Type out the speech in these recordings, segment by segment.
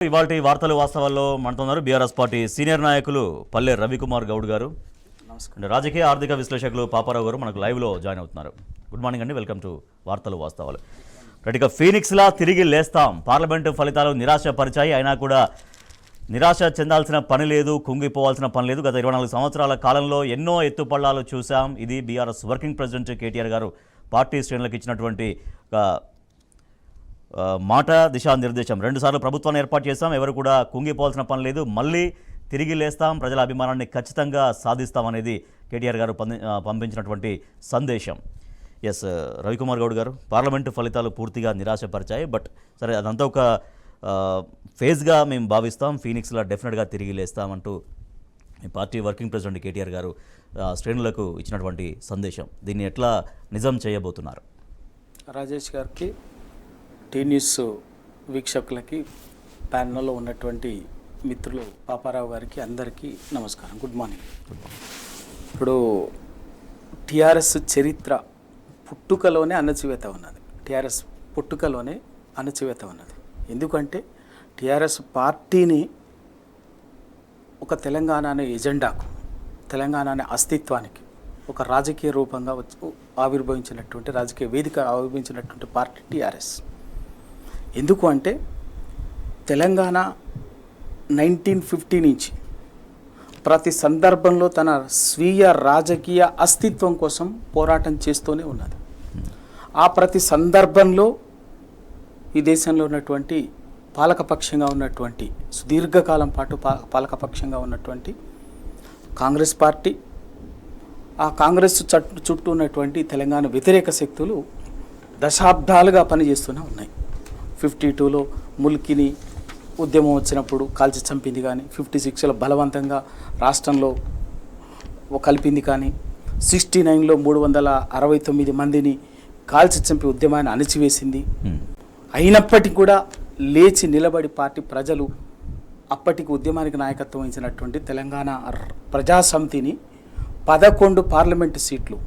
ఇవాల్టి వార్తలు వాస్తవాల్లో మనతోన్నారు BRS party senior నాయకులు పల్లె రవికుమార్ గౌడ్ గారు. నమస్కారం. రాజకీయ ఆర్థిక విశ్లేషకులు పాపారావు గారు మనకు లైవ్లో జాయిన్ అవుతున్నారు. గుడ్ మార్నింగ్ అండి, వెల్కమ్ టు వార్తలు వాస్తవాలు. రైట్గా ఫీనిక్స్లా తిరిగి లేస్తాం. పార్లమెంటు ఫలితాలు నిరాశపరిచాయి. అయినా కూడా నిరాశ చెందాల్సిన పని లేదు, కుంగిపోవాల్సిన పని లేదు. గత 24 సంవత్సరాల కాలంలో ఎన్నో ఎత్తుపల్లాలు చూసాం. ఇది బీఆర్ఎస్ వర్కింగ్ ప్రెసిడెంట్ కేటీఆర్ గారు పార్టీ శ్రేణులకు ఇచ్చినటువంటి మాట, దిశానిర్దేశం. 2 సార్లు ప్రభుత్వాన్ని ఏర్పాటు చేస్తాం, ఎవరు కూడా కుంగిపోవాల్సిన పని లేదు, మళ్ళీ తిరిగి లేస్తాం, ప్రజల అభిమానాన్ని ఖచ్చితంగా సాధిస్తామనేది కేటీఆర్ గారు పంపించినటువంటి సందేశం. ఎస్ రవికుమార్ గౌడ్ గారు, పార్లమెంటు ఫలితాలు పూర్తిగా నిరాశపరిచాయి. బట్ సరే, అదంతా ఒక ఫేజ్గా మేము భావిస్తాం. ఫీనిక్స్లో డెఫినెట్గా తిరిగి లేస్తామంటూ ఈ పార్టీ వర్కింగ్ ప్రెసిడెంట్ కేటీఆర్ గారు శ్రేణులకు ఇచ్చినటువంటి సందేశం. దీన్ని ఎట్లా నిజం చేయబోతున్నారు? రాజేష్ గారికి, టీ న్యూస్ వీక్షకులకి, ప్యానల్లో ఉన్నటువంటి మిత్రులు పాపారావు గారికి అందరికీ నమస్కారం. Good morning. ఇప్పుడు టీఆర్ఎస్ చరిత్ర పుట్టుకలోనే అణచివేత ఉన్నది. టీఆర్ఎస్ పుట్టుకలోనే అణచివేత ఉన్నది. ఎందుకంటే టీఆర్ఎస్ పార్టీని ఒక తెలంగాణ అనే ఎజెండాకు, తెలంగాణ అనే అస్తిత్వానికి ఒక రాజకీయ రూపంగా ఆవిర్భవించినటువంటి, రాజకీయ వేదిక ఆవిర్భవించినటువంటి పార్టీ టీఆర్ఎస్. ఎందుకు అంటే తెలంగాణ 1950 నుంచి ప్రతి సందర్భంలో తన స్వీయ రాజకీయ అస్తిత్వం కోసం పోరాటం చేస్తూనే ఉన్నది. ఆ ప్రతి సందర్భంలో ఈ దేశంలో ఉన్నటువంటి పాలకపక్షంగా ఉన్నటువంటి, సుదీర్ఘకాలం పాటు పాలకపక్షంగా ఉన్నటువంటి కాంగ్రెస్ పార్టీ, ఆ కాంగ్రెస్ చుట్టూ ఉన్నటువంటి తెలంగాణ వ్యతిరేక శక్తులు దశాబ్దాలుగా పనిచేస్తూనే ఉన్నాయి. 52లో ముల్కిని ఉద్యమం వచ్చినప్పుడు కాల్చి చంపింది కానీ, 56లో బలవంతంగా రాష్ట్రంలో కలిపింది కానీ, 69లో 369 మందిని కాల్చి చంపి ఉద్యమాన్ని అణచివేసింది. అయినప్పటికీ కూడా లేచి నిలబడి పార్టీ ప్రజలు అప్పటికి ఉద్యమానికి నాయకత్వం వహించినటువంటి తెలంగాణ ప్రజాసమితిని 11 పార్లమెంటు సీట్లు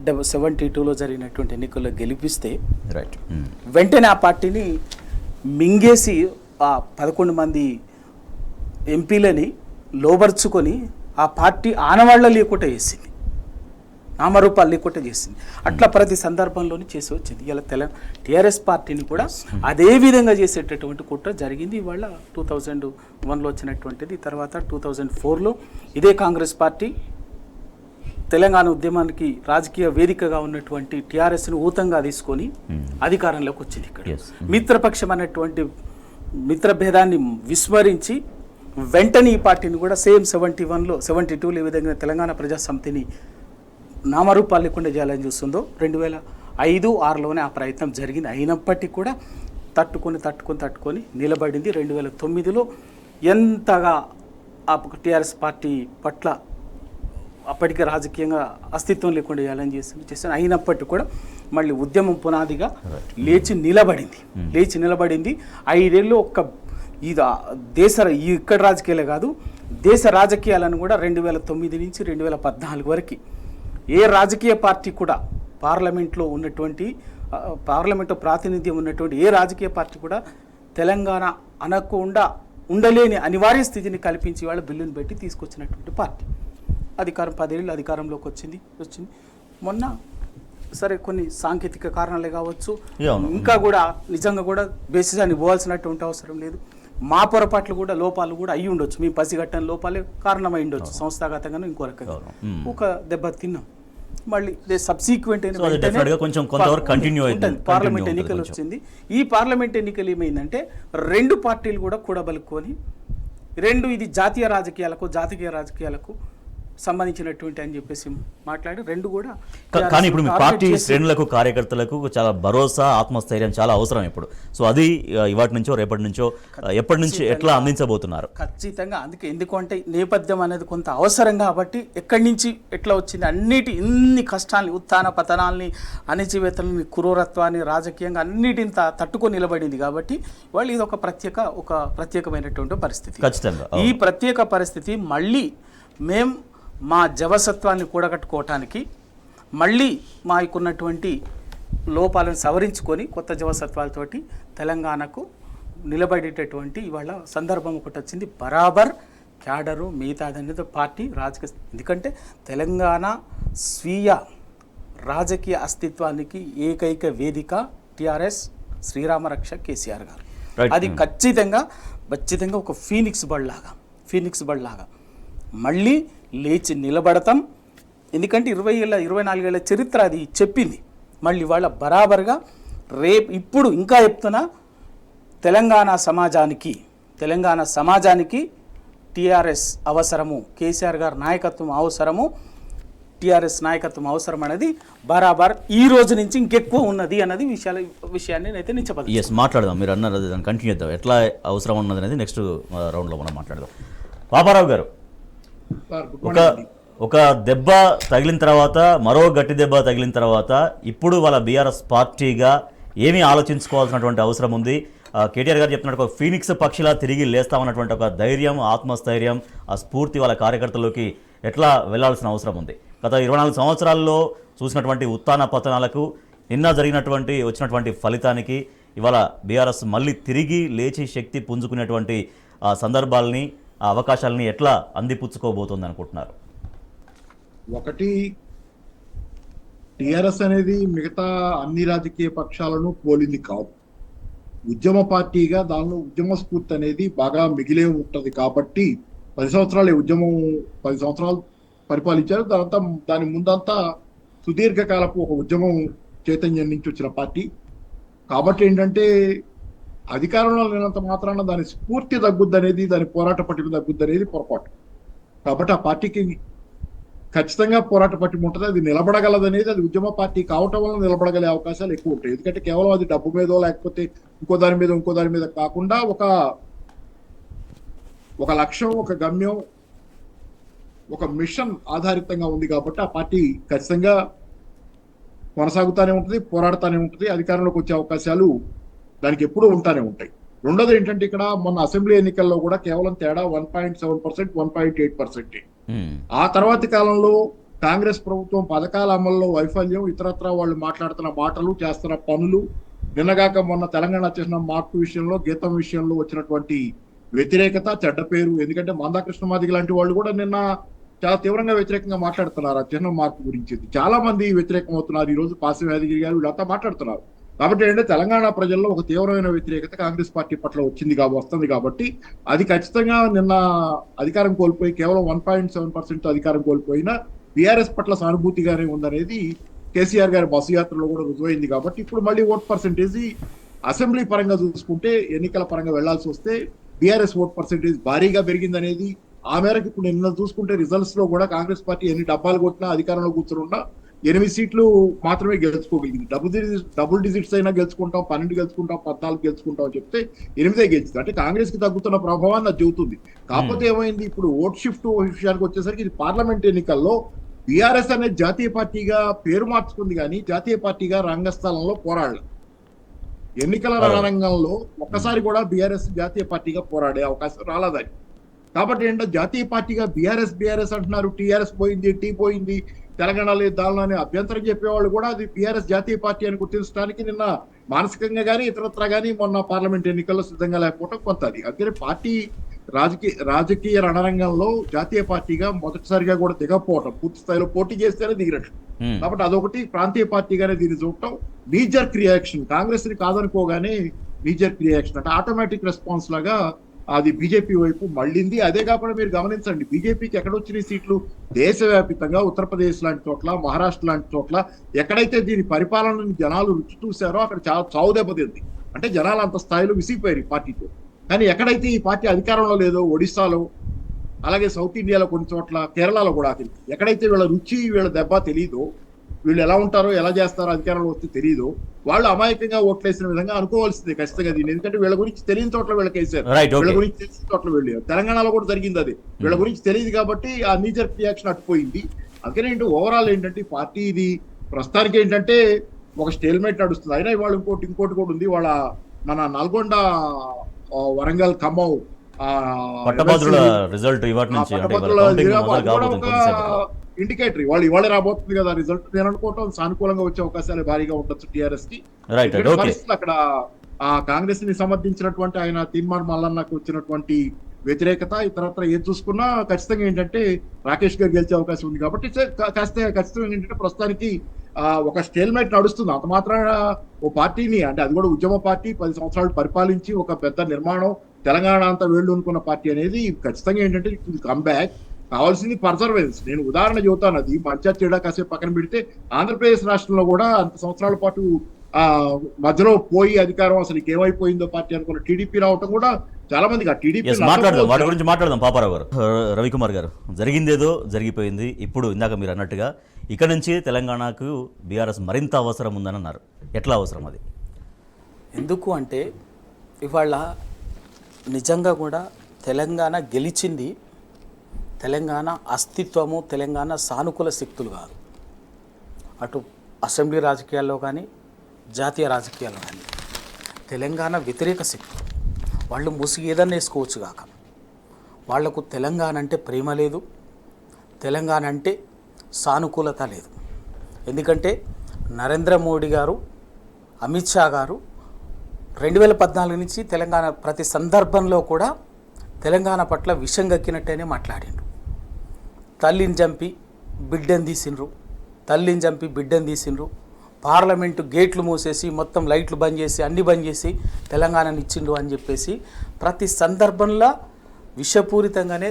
72లో జరిగినటువంటి ఎన్నికల్లో గెలిపిస్తే వెంటనే ఆ పార్టీని మింగేసి ఆ 11 మంది ఎంపీలని లోబర్చుకొని ఆ పార్టీ ఆనవాళ్ల లేకుండా చేసింది, నామరూపాలు లేకుండా చేసింది. అట్లా ప్రతి సందర్భంలోనే చేసి వచ్చింది. ఇలా టీఆర్ఎస్ పార్టీని కూడా అదే విధంగా చేసేటటువంటి కుట్ర జరిగింది. ఇవాళ 2001లో వచ్చినటువంటిది. తర్వాత 2004లో ఇదే కాంగ్రెస్ పార్టీ తెలంగాణ ఉద్యమానికి రాజకీయ వేదికగా ఉన్నటువంటి టీఆర్ఎస్ను ఊతంగా తీసుకొని అధికారంలోకి వచ్చింది. ఇక్కడ మిత్రపక్షం అనేటువంటి మిత్రభేదాన్ని విస్మరించి వెంటనే ఈ పార్టీని కూడా సేమ్ 71లో 72లో ఈ విధంగా తెలంగాణ ప్రజాసమితిని నామరూపాలు లేకుండా చేయాలని చూస్తుందో 2005-06లోనే ఆ ప్రయత్నం జరిగింది. అయినప్పటికీ కూడా తట్టుకొని నిలబడింది. 2009లో ఎంతగా ఆ టీఆర్ఎస్ పార్టీ పట్ల అప్పటికే రాజకీయంగా అస్తిత్వం లేకుండా చేయాలని చేస్తాను. అయినప్పటికీ కూడా మళ్ళీ ఉద్యమం పునాదిగా లేచి నిలబడింది. 5 ఏళ్ళు ఇక్కడ రాజకీయాలే కాదు, దేశ రాజకీయాలను కూడా 2009 నుంచి 2014 వరకు ఏ రాజకీయ పార్టీ కూడా పార్లమెంట్లో ప్రాతినిధ్యం ఉన్నటువంటి ఏ రాజకీయ పార్టీ కూడా తెలంగాణ అనకుండా ఉండలేని అనివార్య స్థితిని కల్పించి వాళ్ళ బిల్లును పెట్టి తీసుకొచ్చినటువంటి పార్టీ. 10 ఏళ్ళు అధికారంలోకి వచ్చింది. మొన్న సరే కొన్ని సాంకేతిక కారణాలే కావచ్చు, ఇంకా కూడా నిజంగా కూడా బేసిసాన్ని పోవాల్సినటువంటి అవసరం లేదు. మా పొరపాట్లు కూడా, లోపాలు కూడా అయ్యి ఉండొచ్చు. మీ పసిగట్టని లోపాలే కారణమై ఉండొచ్చు. సంస్థాగతంగానూ ఇంకో రకంగా ఒక దెబ్బ తిన్నాం. మళ్ళీ సబ్సీక్వెంట్ పార్లమెంట్ ఎన్నికలు వచ్చింది. ఈ పార్లమెంట్ ఎన్నికలు ఏమైందంటే 2 పార్టీలు కూడా కూడబలుకొని ఇది జాతీయ రాజకీయాలకు సంబంధించినటువంటి అని చెప్పేసి మాట్లాడి 2 కూడా. కానీ ఇప్పుడు మీ పార్టీ శ్రేణులకు, కార్యకర్తలకు చాలా భరోసా, ఆత్మస్థైర్యం చాలా అవసరం ఇప్పుడు. సో అది ఇవాటి నుంచో రేపటి నుంచో ఎప్పటి నుంచి ఎట్లా అందించబోతున్నారు? ఖచ్చితంగా. ఎందుకంటే నేపథ్యం అనేది కొంత అవసరం కాబట్టి ఎక్కడి నుంచి ఎట్లా వచ్చింది, ఇన్ని కష్టాలని, ఉత్థాన పతనాల్ని, అణచివేతలని, క్రూరత్వాన్ని, రాజకీయంగా అన్నిటిని తట్టుకొని నిలబడింది కాబట్టి వాళ్ళు ఇది ఒక ప్రత్యేకమైనటువంటి పరిస్థితి. ఖచ్చితంగా ఈ ప్రత్యేక పరిస్థితి మళ్ళీ మా జవసత్వాన్ని కూడగట్టుకోవటానికి, మళ్ళీ మాకున్నటువంటి లోపాలను సవరించుకొని కొత్త జవసత్వాలతోటి తెలంగాణకు నిలబడేటటువంటి ఇవాళ సందర్భం ఒకటి వచ్చింది. బరాబర్ క్యాడరు మిగతాదనేది పార్టీ రాజకీయ, ఎందుకంటే తెలంగాణ స్వీయ రాజకీయ అస్తిత్వానికి ఏకైక వేదిక టిఆర్ఎస్, శ్రీరామరక్ష కేసీఆర్ గారు. అది ఖచ్చితంగా ఒక ఫీనిక్స్ బళ్ళలాగా మళ్ళీ లేచి నిలబడతాం. ఎందుకంటే 24 ఏళ్ళ చరిత్ర అది చెప్పింది. మళ్ళీ వాళ్ళ బరాబర్గా ఇప్పుడు ఇంకా చెప్తున్నా, తెలంగాణ సమాజానికి టీఆర్ఎస్ అవసరము, కేసీఆర్ గారి నాయకత్వం అవసరము, టీఆర్ఎస్ నాయకత్వం అవసరం అనేది బరాబర్ ఈ రోజు నుంచి ఇంకెక్కువ ఉన్నది అన్నది విషయాన్ని నేను చెప్పదు. ఎస్, మాట్లాడదాం. మీరు అన్నారు దాన్ని కంటిన్యూ చేద్దాం. ఎట్లా అవసరం ఉన్నది అనేది నెక్స్ట్ రౌండ్లో మనం మాట్లాడదాం. పాపారావు గారు, ఒక దెబ్బ తగిలిన తర్వాత, మరో గట్టి దెబ్బ తగిలిన తర్వాత ఇప్పుడు వాళ్ళ బీఆర్ఎస్ పార్టీగా ఏమీ ఆలోచించుకోవాల్సినటువంటి అవసరం ఉంది. కేటీఆర్ గారు చెప్పినట్టు ఒక ఫీనిక్స్ పక్షిలా తిరిగి లేస్తామన్నటువంటి ఒక ధైర్యం, ఆత్మస్థైర్యం, ఆ స్ఫూర్తి వాళ్ళ కార్యకర్తలోకి ఎట్లా వెళ్లాల్సిన అవసరం ఉంది. గత 24 సంవత్సరాల్లో చూసినటువంటి ఉత్థాన పతనాలకు, నిన్న వచ్చినటువంటి ఫలితానికి ఇవాళ బీఆర్ఎస్ మళ్ళీ తిరిగి లేచి శక్తి పుంజుకునేటువంటి ఆ సందర్భాలని, ఆ అవకాశాలని ఎట్లా అందిపుచ్చుకోబోతుంది అనుకుంటున్నారు? ఒకటి, టిఆర్ఎస్ అనేది మిగతా అన్ని రాజకీయ పక్షాలను పోలింది కాదు. ఉద్యమ పార్టీగా దానిలో ఉద్యమ స్ఫూర్తి అనేది బాగా మిగిలే ఉంటది. కాబట్టి 10 సంవత్సరాలు ఉద్యమం 10 సంవత్సరాలు పరిపాలించారు. దాని ముందంతా సుదీర్ఘకాలపు ఒక ఉద్యమం చైతన్యం నుంచి వచ్చిన పార్టీ. కాబట్టి ఏంటంటే అధికారంలో లేనంత మాత్రాన దాని స్ఫూర్తి తగ్గుద్ది అనేది, దాని పోరాట పట్టిమ తగ్గుద్ది అనేది పొరపాటు. కాబట్టి ఆ పార్టీకి ఖచ్చితంగా పోరాట పట్టిమ ఉంటుంది. అది నిలబడగలదు అనేది, అది ఉద్యమ పార్టీ కావటం వల్ల నిలబడగలే అవకాశాలు ఎక్కువ ఉంటాయి. ఎందుకంటే కేవలం అది డబ్బు మీదో లేకపోతే ఇంకో దాని మీద కాకుండా ఒక లక్ష్యం, ఒక గమ్యం, ఒక మిషన్ ఆధారితంగా ఉంది. కాబట్టి ఆ పార్టీ ఖచ్చితంగా కొనసాగుతూనే ఉంటుంది, పోరాడుతూనే ఉంటుంది. అధికారంలోకి వచ్చే అవకాశాలు దానికి ఎప్పుడూ ఉంటానే ఉంటాయి. రెండోది ఏంటంటే, ఇక్కడ మొన్న అసెంబ్లీ ఎన్నికల్లో కూడా కేవలం తేడా 1.7%, 1.8%. ఆ తర్వాతి కాలంలో కాంగ్రెస్ ప్రభుత్వం పథకాల అమల్లో వైఫల్యం, ఇతరత్రా వాళ్ళు మాట్లాడుతున్న మాటలు, చేస్తున్న పనులు, నిన్నగాక మొన్న తెలంగాణ చేసిన మార్పు విషయంలో, గీతం విషయంలో వచ్చినటువంటి వ్యతిరేకత, చెడ్డ పేరు. ఎందుకంటే మందాకృష్ణమాదిగ లాంటి వాళ్ళు కూడా నిన్న చాలా తీవ్రంగా వ్యతిరేకంగా మాట్లాడుతున్నారు ఆ చిహ్నం మార్పు గురించి. చాలా మంది వ్యతిరేకం అవుతున్నారు. ఈ రోజు పాసి యాదగిరి గారు వీళ్ళంతా మాట్లాడుతున్నారు. కాబట్టి ఏంటంటే తెలంగాణ ప్రజల్లో ఒక తీవ్రమైన వ్యతిరేకత కాంగ్రెస్ పార్టీ పట్ల వస్తుంది. కాబట్టి అది ఖచ్చితంగా నిన్న అధికారం కోల్పోయి కేవలం 1.7% అధికారం కోల్పోయినా బీఆర్ఎస్ పట్ల సానుభూతిగానే ఉందనేది కేసీఆర్ గారి బస్సు యాత్రలో కూడా రుజువైంది. కాబట్టి ఇప్పుడు మళ్ళీ ఓట్ పర్సెంటేజ్ అసెంబ్లీ పరంగా చూసుకుంటే, ఎన్నికల పరంగా వెళ్లాల్సి వస్తే బీఆర్ఎస్ ఓట్ పర్సెంటేజ్ భారీగా పెరిగిందనేది. ఆ మేరకు ఇప్పుడు నిన్న చూసుకుంటే రిజల్ట్స్ లో కూడా కాంగ్రెస్ పార్టీ ఎన్ని డబ్బాలు కొట్టినా, అధికారంలో కూర్చున్నా 8 సీట్లు మాత్రమే గెలుచుకోగలిగింది. డబుల్ డిజిట్స్ అయినా గెలుచుకుంటాం, 12 గెలుచుకుంటాం, 14 గెలుచుకుంటాం అని చెప్తే 8 గెలిచింది. అంటే కాంగ్రెస్ కి తగ్గుతున్న ప్రభావాన్ని అది చెబుతుంది. కాకపోతే ఏమైంది, ఇప్పుడు ఓట్ షిఫ్ట్ విషయానికి వచ్చేసరికి ఇది పార్లమెంట్ ఎన్నికల్లో బీఆర్ఎస్ అనేది జాతీయ పార్టీగా పేరు మార్చుకుంది, కానీ జాతీయ పార్టీగా రంగస్థలంలో పోరాడలేదు. ఎన్నికల రణరంగంలో ఒక్కసారి కూడా బీఆర్ఎస్ జాతీయ పార్టీగా పోరాడే అవకాశం రాలేదని. కాబట్టి ఏంటంటే జాతీయ పార్టీగా బీఆర్ఎస్ అంటున్నారు, టీఆర్ఎస్ పోయింది, టీ పోయింది, తెలంగాణ లేదు దానిలో అని అభ్యంతరం చెప్పేవాళ్ళు కూడా అది బీఆర్ఎస్ జాతీయ పార్టీ అని గుర్తించడానికి నిన్న మానసికంగా కానీ ఇతరత్రా కానీ మొన్న పార్లమెంట్ ఎన్నికల్లో సిద్ధంగా లేకపోవడం కొంత. అది అందుకని పార్టీ రాజకీయ రణరంగంలో జాతీయ పార్టీగా మొదటిసారిగా కూడా దిగకపోవటం, పూర్తి స్థాయిలో పోటీ చేస్తేనే దిగినట్లు. కాబట్టి అదొకటి. ప్రాంతీయ పార్టీగానే దీన్ని చూడటం, నీజర్క్ రియాక్షన్, కాంగ్రెస్ ని కాదనుకోగానే నీజర్క్ రియాక్షన్ అంటే ఆటోమేటిక్ రెస్పాన్స్ లాగా అది బీజేపీ వైపు మళ్ళింది. అదే కాకుండా మీరు గమనించండి, బీజేపీకి ఎక్కడొచ్చిన సీట్లు దేశవ్యాప్తంగా ఉత్తరప్రదేశ్ లాంటి చోట్ల, మహారాష్ట్ర లాంటి చోట్ల ఎక్కడైతే దీని పరిపాలనని జనాలు రుచి చూశారో అక్కడ చాలా చావు దెబ్బతింది. అంటే జనాలు అంత స్థాయిలో విసిగిపోయారు ఈ పార్టీతో. కానీ ఎక్కడైతే ఈ పార్టీ అధికారంలో లేదో, ఒడిశాలో, అలాగే సౌత్ ఇండియాలో కొన్ని చోట్ల, కేరళలో కూడా ఎక్కడైతే వీళ్ళ రుచి, వీళ్ళ దెబ్బ తెలియదో, వీళ్ళు ఎలా ఉంటారో, ఎలా చేస్తారో అధికారంలో వస్తే తెలియదు, వాళ్ళు అమాయకంగా ఓట్లేసిన విధంగా అనుకోవాల్సిందే ఖచ్చితంగా దీన్ని. ఎందుకంటే వీళ్ళ గురించి తెలియని చోట్ల వీళ్ళకి వేసారు, వీళ్ళ గురించి తెలిసిన చోట్ల వెళ్ళారు. తెలంగాణలో కూడా జరిగింది అది. వీళ్ళ గురించి తెలియదు కాబట్టి ఆ నీజర్ రియాక్షన్ అట్టుపోయింది. అందుకనే ఏంటి ఓవరాల్ ఏంటంటే పార్టీ ఇది ప్రస్తుతానికి ఏంటంటే ఒక స్టేల్మేట్ నడుస్తుంది. అయినా ఇవాళ ఇంకోటి కూడా ఉంది. వాళ్ళ మన నల్గొండ, వరంగల్, ఖమ్మం ఇండికేటరీ వాళ్ళు ఇవాళ రాబోతుంది కదా రిజల్ట్. నేను అనుకోవటం సానుకూలంగా వచ్చే అవకాశాలు భారీగా ఉండొచ్చు టీఆర్ఎస్ కి. పరిస్థితులు అక్కడ ఆ కాంగ్రెస్ ని సమర్థించినటువంటి ఆయన తీర్మాన్ మల్లన్నకు వచ్చినటువంటి వ్యతిరేకత ఇతరత్ర ఏది చూసుకున్నా ఖచ్చితంగా ఏంటంటే రాకేష్ గారు గెలిచే అవకాశం ఉంది కాబట్టి ఖచ్చితంగా ఏంటంటే ప్రస్తుతానికి ఒక స్టేల్మేట్ నడుస్తుంది. అంత మాత్రాన ఓ పార్టీని అంటే అది కూడా ఉద్యమ పార్టీ 10 సంవత్సరాలు పరిపాలించి ఒక పెద్ద నిర్మాణం తెలంగాణ అంతా వేళ్ళు అనుకున్న పార్టీ అనేది ఖచ్చితంగా ఏంటంటే కమ్బ్యాక్ కావాల్సింది పర్సర్వెన్స్. నేను ఉదాహరణ చెబుతాను, అది మంచిగా చెడా కాసేపు పక్కన పెడితే ఆంధ్రప్రదేశ్ రాష్ట్రంలో కూడా అంత సంవత్సరాల పాటు మధ్యలో పోయి అధికారం అసలు ఏమైపోయిందో పార్టీ అనుకున్న టీడీపీ రావటం కూడా చాలా మందికి ఆ టీడీపీ మాట్లాడదాం, వాటి గురించి మాట్లాడదాం. పాపారావు గారు, రవికుమార్ గారు, జరిగిందేదో జరిగిపోయింది. ఇప్పుడు ఇందాక మీరు అన్నట్టుగా ఇక నుంచి తెలంగాణకు బీఆర్ఎస్ మరింత అవసరం ఉందని అన్నారు. ఎట్లా అవసరం అది? ఎందుకు అంటే ఇవాళ నిజంగా కూడా తెలంగాణ గెలిచింది తెలంగాణ అస్తిత్వము, తెలంగాణ సానుకూల శక్తులు కాదు. అటు అసెంబ్లీ రాజకీయాల్లో కానీ జాతీయ రాజకీయాల్లో కానీ తెలంగాణ వ్యతిరేక శక్తులు. వాళ్ళు ముసుగు ఏదన్నా వేసుకోవచ్చు కాక వాళ్లకు తెలంగాణ అంటే ప్రేమ లేదు, తెలంగాణ అంటే సానుకూలత లేదు. ఎందుకంటే నరేంద్ర మోడీ గారు, అమిత్ షా గారు 2014 నుంచి తెలంగాణ ప్రతి సందర్భంలో కూడా తెలంగాణ పట్ల విషం గక్కినట్టేనే మాట్లాడిండ్రు. తల్లిని చంపి బిడ్డను తీసిండ్రు, తల్లిని చంపి బిడ్డను తీసిండ్రు, పార్లమెంటు గేట్లు మూసేసి మొత్తం లైట్లు బంద్ చేసి అన్ని బంద్ చేసి తెలంగాణని ఇచ్చిండ్రు అని చెప్పేసి ప్రతి సందర్భంలో విషపూరితంగానే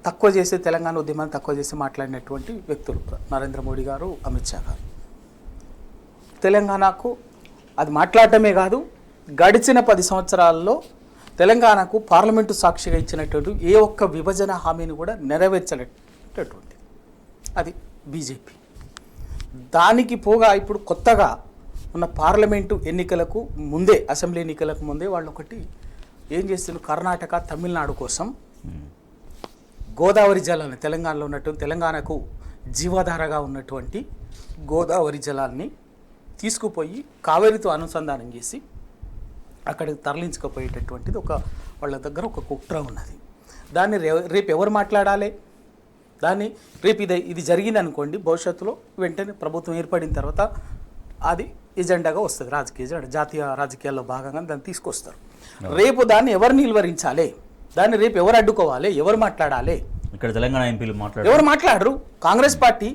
తక్కువ చేసి తెలంగాణ ఉద్యమాన్ని తక్కువ చేసి మాట్లాడినటువంటి వ్యక్తులు నరేంద్ర మోడీ గారు, అమిత్ షా గారు. తెలంగాణకు అది మాట్లాడటమే కాదు, గడిచిన 10 సంవత్సరాల్లో తెలంగాణకు పార్లమెంటు సాక్షిగా ఇచ్చినటువంటి ఏ ఒక్క విభజన హామీని కూడా నెరవేర్చలేటటువంటి అది బీజేపీ. దానికి పోగా ఇప్పుడు కొత్తగా ఉన్న పార్లమెంటు ఎన్నికలకు ముందే, అసెంబ్లీ ఎన్నికలకు ముందే వాళ్ళు ఒకటి ఏం చేస్తున్నారు, కర్ణాటక, తమిళనాడు కోసం గోదావరి జలాన్ని, తెలంగాణలో ఉన్నటువంటి తెలంగాణకు జీవాధారగా ఉన్నటువంటి గోదావరి జలాన్ని తీసుకుపోయి కావేరితో అనుసంధానం చేసి అక్కడికి తరలించకపోయేటటువంటిది వాళ్ళ దగ్గర ఒక కుట్ర ఉన్నది. దాన్ని రేపు ఎవరు మాట్లాడాలి? దాన్ని రేపు ఇది జరిగింది అనుకోండి, భవిష్యత్తులో వెంటనే ప్రభుత్వం ఏర్పడిన తర్వాత అది ఎజెండాగా వస్తుంది, రాజకీయ ఎజెండా, జాతీయ రాజకీయాల్లో భాగంగా దాన్ని తీసుకొస్తారు. రేపు దాన్ని ఎవరు నిలువరించాలి, దాన్ని రేపు ఎవరు అడ్డుకోవాలి, ఎవరు మాట్లాడాలి? ఇక్కడ తెలంగాణ ఎంపీలు ఎవరు మాట్లాడరు? కాంగ్రెస్ పార్టీ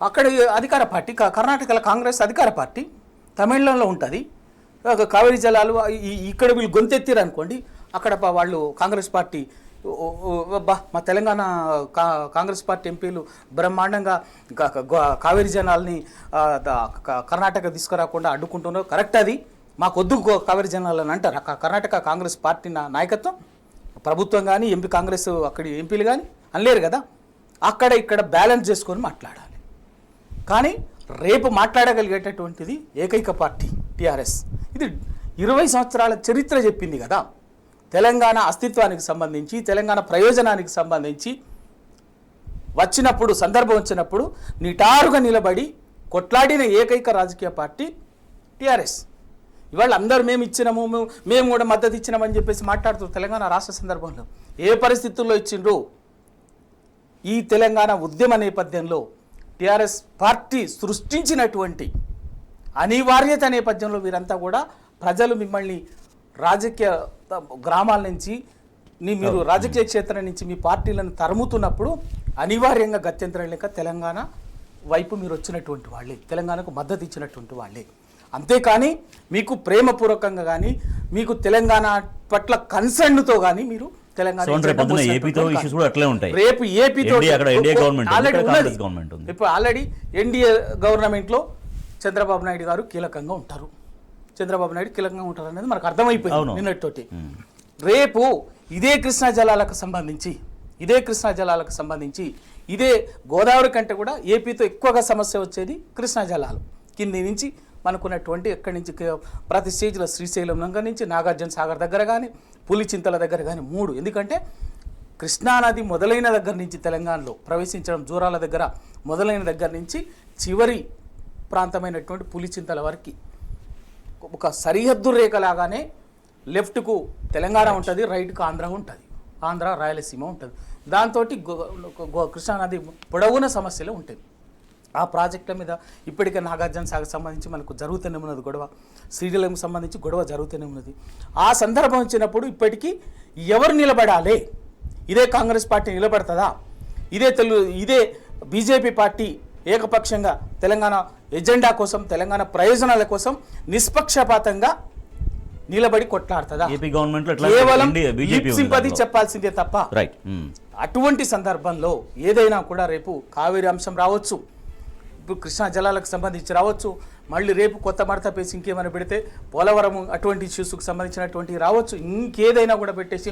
అక్కడ అధికార పార్టీ, కర్ణాటకలో కాంగ్రెస్ అధికార పార్టీ, తమిళనాడులో ఉంటుంది కావేరీ జలాలు. ఇక్కడ వీళ్ళు గొంతెత్తిరు అనుకోండి, అక్కడ వాళ్ళు కాంగ్రెస్ పార్టీ మా తెలంగాణ కాంగ్రెస్ పార్టీ ఎంపీలు బ్రహ్మాండంగా కావేరీ జలాల్ని కర్ణాటక తీసుకురాకుండా అడ్డుకుంటున్నారు. కరెక్ట్, అది మాకు వద్దు కావేరీ జలాలని అంటారు కర్ణాటక కాంగ్రెస్ పార్టీ నాయకత్వం, ప్రభుత్వం కానీ ఎంపీ కాంగ్రెస్ అక్కడి ఎంపీలు కానీ అనలేరు కదా. అక్కడ ఇక్కడ బ్యాలెన్స్ చేసుకొని మాట్లాడాలి. కానీ రేపు మాట్లాడగలిగేటటువంటిది ఏకైక పార్టీ టీఆర్ఎస్. ఇది 20 సంవత్సరాల చరిత్ర చెప్పింది కదా. తెలంగాణ అస్తిత్వానికి సంబంధించి, తెలంగాణ ప్రయోజనానికి సంబంధించి సందర్భం వచ్చినప్పుడు నిటారుగా నిలబడి కొట్లాడిన ఏకైక రాజకీయ పార్టీ టీఆర్ఎస్. ఇవాళ అందరూ మేము ఇచ్చినాము, మేము కూడా మద్దతు ఇచ్చినామని చెప్పేసి మాట్లాడుతున్నారు. తెలంగాణ రాష్ట్ర సందర్భంలో ఏ పరిస్థితుల్లో ఇచ్చిండ్రు? ఈ తెలంగాణ ఉద్యమ నేపథ్యంలో టీఆర్ఎస్ పార్టీ సృష్టించినటువంటి అనివార్యత నేపథ్యంలో వీరంతా కూడా ప్రజలు మిమ్మల్ని రాజకీయ గ్రామాల నుంచి మీరు రాజకీయ క్షేత్రం నుంచి మీ పార్టీలను తరుముతున్నప్పుడు అనివార్యంగా గత్యంతరం లేక తెలంగాణ వైపు మీరు వచ్చినటువంటి వాళ్ళే, తెలంగాణకు మద్దతు ఇచ్చినటువంటి వాళ్ళే. అంతేకాని మీకు ప్రేమపూర్వకంగా కానీ, మీకు తెలంగాణ పట్ల కన్సర్న్తో కానీ మీరు తెలంగాణ రేపు ఏపీతో ఇప్పుడు ఆల్రెడీ ఎన్డీఏ గవర్నమెంట్లో చంద్రబాబు నాయుడు గారు కీలకంగా ఉంటారు. చంద్రబాబు నాయుడు కీలకంగా ఉంటారు అనేది మనకు అర్థమైపోయింది నిన్నటితోటి. రేపు ఇదే కృష్ణా జలాలకు సంబంధించి ఇదే గోదావరి కంటే కూడా ఏపీతో ఎక్కువగా సమస్య వచ్చేది కృష్ణా జలాలు. కింది నుంచి మనకున్నటువంటి ఎక్కడి నుంచి ప్రతి స్టేజ్లో శ్రీశైలం దగ్గర నుంచి నాగార్జున సాగర్ దగ్గర కానీ, పులిచింతల దగ్గర కానీ 3. ఎందుకంటే కృష్ణానది మొదలైన దగ్గర నుంచి తెలంగాణలో ప్రవేశించడం, జూరాల దగ్గర మొదలైన దగ్గర నుంచి చివరి ప్రాంతమైనటువంటి పులిచింతల వరకు ఒక సరిహద్దు రేఖలాగానే లెఫ్ట్కు తెలంగాణ ఉంటుంది, రైట్కు ఆంధ్ర ఉంటుంది, ఆంధ్ర రాయలసీమ ఉంటుంది. దాంతో కృష్ణానది పొడవున సమస్యలు ఉంటాయి. ఆ ప్రాజెక్టుల మీద ఇప్పటికే నాగార్జున సాగర్ సంబంధించి మనకు జరుగుతూనే ఉన్నది గొడవ, శ్రీశైలం సంబంధించి గొడవ జరుగుతూనే ఉన్నది. ఆ సందర్భం వచ్చినప్పుడు ఇప్పటికీ ఎవరు నిలబడాలి? ఇదే కాంగ్రెస్ పార్టీ నిలబడుతుందా? ఇదే బీజేపీ పార్టీ ఏకపక్షంగా తెలంగాణ ఎజెండా కోసం, తెలంగాణ ప్రయోజనాల కోసం నిష్పక్షపాతంగా నిలబడి కొట్లాడుతుందా? ఏపీ గవర్నమెంట్ కేవలం సింపతి చెప్పాల్సిందే తప్ప. రైట్. అటువంటి సందర్భంలో ఏదైనా కూడా రేపు కావేరీ అంశం రావచ్చు, ఇప్పుడు కృష్ణా జలాలకు సంబంధించి రావచ్చు, మళ్ళీ రేపు కొత్త మడత పేసి ఇంకేమైనా పెడితే పోలవరం అటువంటి ఇష్యూస్కి సంబంధించినటువంటి రావచ్చు, ఇంకేదైనా కూడా పెట్టేసి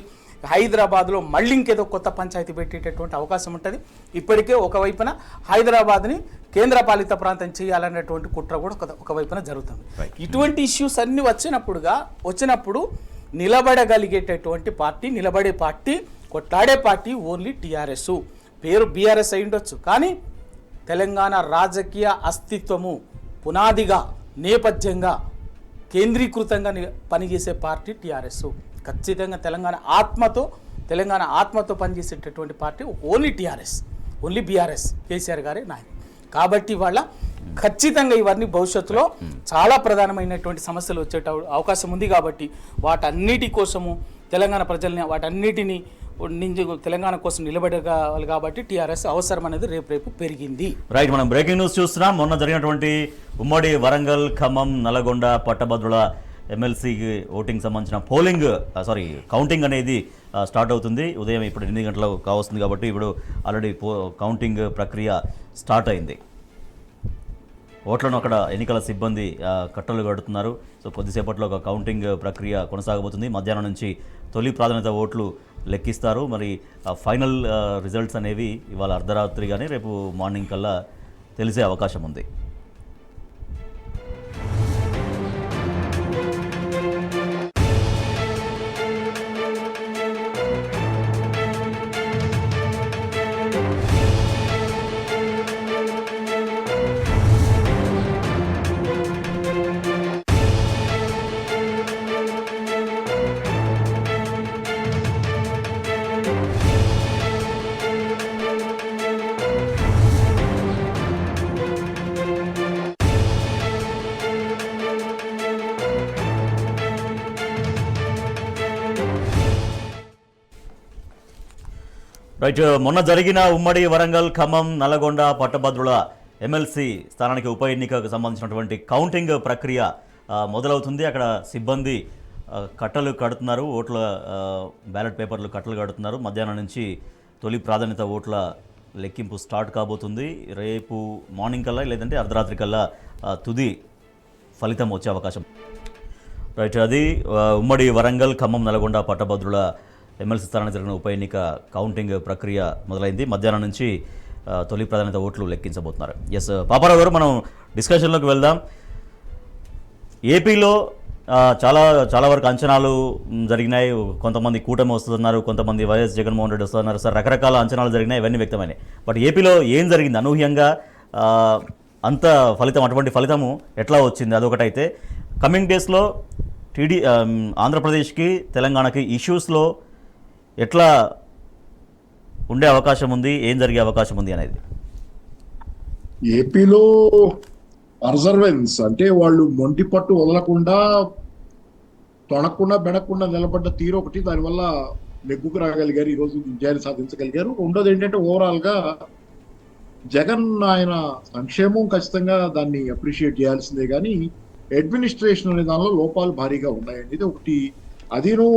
హైదరాబాద్లో మళ్ళీ ఇంకేదో కొత్త పంచాయతీ పెట్టేటటువంటి అవకాశం ఉంటుంది. ఇప్పటికే ఒకవైపున హైదరాబాద్ని కేంద్రపాలిత ప్రాంతం చేయాలనేటువంటి కుట్ర కూడా ఒకవైపున జరుగుతుంది. ఇటువంటి ఇష్యూస్ అన్నీ వచ్చినప్పుడు నిలబడగలిగేటటువంటి పార్టీ, నిలబడే పార్టీ, కొట్లాడే పార్టీ ఓన్లీ టీఆర్ఎస్. పేరు బీఆర్ఎస్ అయి ఉండొచ్చు, కానీ తెలంగాణ రాజకీయ అస్తిత్వము పునాదిగా, నేపథ్యంగా, కేంద్రీకృతంగా పనిచేసే పార్టీ టీఆర్ఎస్. ఖచ్చితంగా తెలంగాణ ఆత్మతో పనిచేసేటటువంటి party only TRS, only BRS, KCR గారే నాయకుడు. కాబట్టి వాళ్ళ ఖచ్చితంగా ఇవన్నీ భవిష్యత్తులో చాలా ప్రధానమైనటువంటి సమస్యలు వచ్చే అవకాశం ఉంది. కాబట్టి వాటన్నిటి కోసము తెలంగాణ ప్రజల్ని వాటన్నిటిని తెలంగాణ కోసం నిలబడగాలి. కాబట్టి టీఆర్ఎస్ అవసరం అనేది రేపు పెరిగింది. రైట్. మనం బ్రేకింగ్ న్యూస్ చూస్తున్నాం. మొన్న జరిగినటువంటి ఉమ్మడి వరంగల్, ఖమ్మం, నల్గొండ పట్టభద్రుల ఎమ్మెల్సీ ఓటింగ్ సంబంధించిన కౌంటింగ్ అనేది స్టార్ట్ అవుతుంది. ఉదయం ఇప్పుడు 8 గంటలకు కావస్తుంది కాబట్టి ఇప్పుడు ఆల్రెడీ కౌంటింగ్ ప్రక్రియ స్టార్ట్ అయింది. ఓట్లను అక్కడ ఎన్నికల సిబ్బంది కట్టలు కడుతున్నారు. సో కొద్దిసేపట్లో ఒక కౌంటింగ్ ప్రక్రియ కొనసాగబోతుంది. మధ్యాహ్నం నుంచి తొలి ప్రాధాన్యత ఓట్లు లెక్కిస్తారు. మరి ఫైనల్ రిజల్ట్స్ అనేవి ఇవాళ అర్ధరాత్రి కానీ రేపు మార్నింగ్ కల్లా తెలిసే అవకాశం ఉంది. రైట్. మొన్న జరిగిన ఉమ్మడి వరంగల్, ఖమ్మం, నల్గొండ పట్టభద్రుల ఎమ్మెల్సీ స్థానానికి ఉప ఎన్నికకు సంబంధించినటువంటి కౌంటింగ్ ప్రక్రియ మొదలవుతుంది. అక్కడ సిబ్బంది కట్టలు కడుతున్నారు, ఓట్ల బ్యాలెట్ పేపర్లు కట్టలు కడుతున్నారు. మధ్యాహ్నం నుంచి తొలి ప్రాధాన్యత ఓట్ల లెక్కింపు స్టార్ట్ కాబోతుంది. రేపు మార్నింగ్ కల్లా లేదంటే అర్ధరాత్రి కల్లా తుది ఫలితం వచ్చే అవకాశం. రైట్. అది ఉమ్మడి వరంగల్, ఖమ్మం, నల్గొండ పట్టభద్రుల ఎమ్మెల్సీ స్థానానికి జరిగిన ఉప ఎన్నిక కౌంటింగ్ ప్రక్రియ మొదలైంది. మధ్యాహ్నం నుంచి తొలి ప్రాధాన్యత ఓట్లు లెక్కించబోతున్నారు. ఎస్ పాపారావు గారు, మనం డిస్కషన్లోకి వెళ్దాం. ఏపీలో చాలా వరకు అంచనాలు జరిగినాయి. కొంతమంది కూటమి వస్తున్నారు, కొంతమంది వైఎస్ జగన్మోహన్ రెడ్డి వస్తున్నారు. సార్, రకరకాల అంచనాలు జరిగినాయి, ఇవన్నీ వ్యక్తమైనాయి. బట్ ఏపీలో ఏం జరిగింది? అనూహ్యంగా అంత అటువంటి ఫలితము ఎట్లా వచ్చింది? అదొకటైతే కమింగ్ డేస్లో ఆంధ్రప్రదేశ్కి, తెలంగాణకి ఇష్యూస్లో ఎట్లా ఉండే అవకాశం ఉంది, ఏం జరిగే అవకాశం ఉంది అనేది? ఏపీలో పర్సర్వెన్స్ అంటే వాళ్ళు మొంటి పట్టు వదలకుండా, తొణకుండా బెడకుండా నిలబడ్డ తీరు ఒకటి, దానివల్ల నెగ్గుకు రాగలిగారు, ఈరోజు విజయాన్ని సాధించగలిగారు. రెండోది ఏంటంటే ఓవరాల్ గా జగన్ ఆయన సంక్షేమం ఖచ్చితంగా దాన్ని అప్రిషియేట్ చేయాల్సిందే, కానీ అడ్మినిస్ట్రేషన్ అనే దానిలో లోపాలు భారీగా ఉన్నాయండి. ఇది ఒకటి. అదిను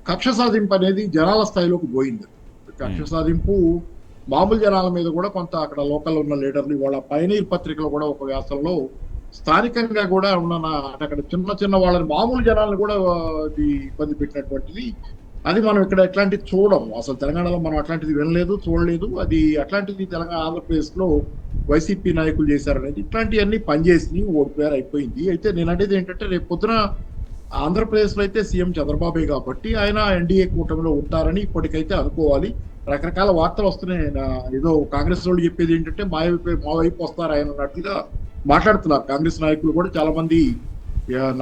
కక్ష సాధింపు అనేది జనాల స్థాయిలోకి పోయింది. కక్ష సాధింపు మామూలు జనాల మీద కూడా కొంత అక్కడ లోకల్ ఉన్న లీడర్లు, వాళ్ళ పైనీర్ పత్రికలు కూడా ఒక వ్యాసంలో స్థానికంగా కూడా ఉన్న అక్కడ చిన్న వాళ్ళని మామూలు జనాలను కూడా ఇబ్బంది పెట్టినటువంటిది. అది మనం ఇక్కడ ఎట్లాంటిది చూడము. అసలు తెలంగాణలో మనం అట్లాంటిది వినలేదు, చూడలేదు. అది అట్లాంటిది తెలంగాణ ఆంధ్రప్రదేశ్ లో వైసీపీ నాయకులు చేశారనేది, ఇట్లాంటివన్నీ పనిచేసి ఓడిపోయారు, అయిపోయింది. అయితే నేను అనేది ఏంటంటే రేపు పొద్దున ఆంధ్రప్రదేశ్ లో అయితే సీఎం చంద్రబాబే కాబట్టి ఆయన ఎన్డీఏ కూటమిలో ఉంటారని ఇప్పటికైతే అనుకోవాలి. రకరకాల వార్తలు వస్తున్నాయి. ఏదో కాంగ్రెస్ వాళ్ళు చెప్పేది ఏంటంటే మా వైపు వస్తారు ఆయన అన్నట్లుగా మాట్లాడుతున్నారు. కాంగ్రెస్ నాయకులు కూడా చాలా మంది,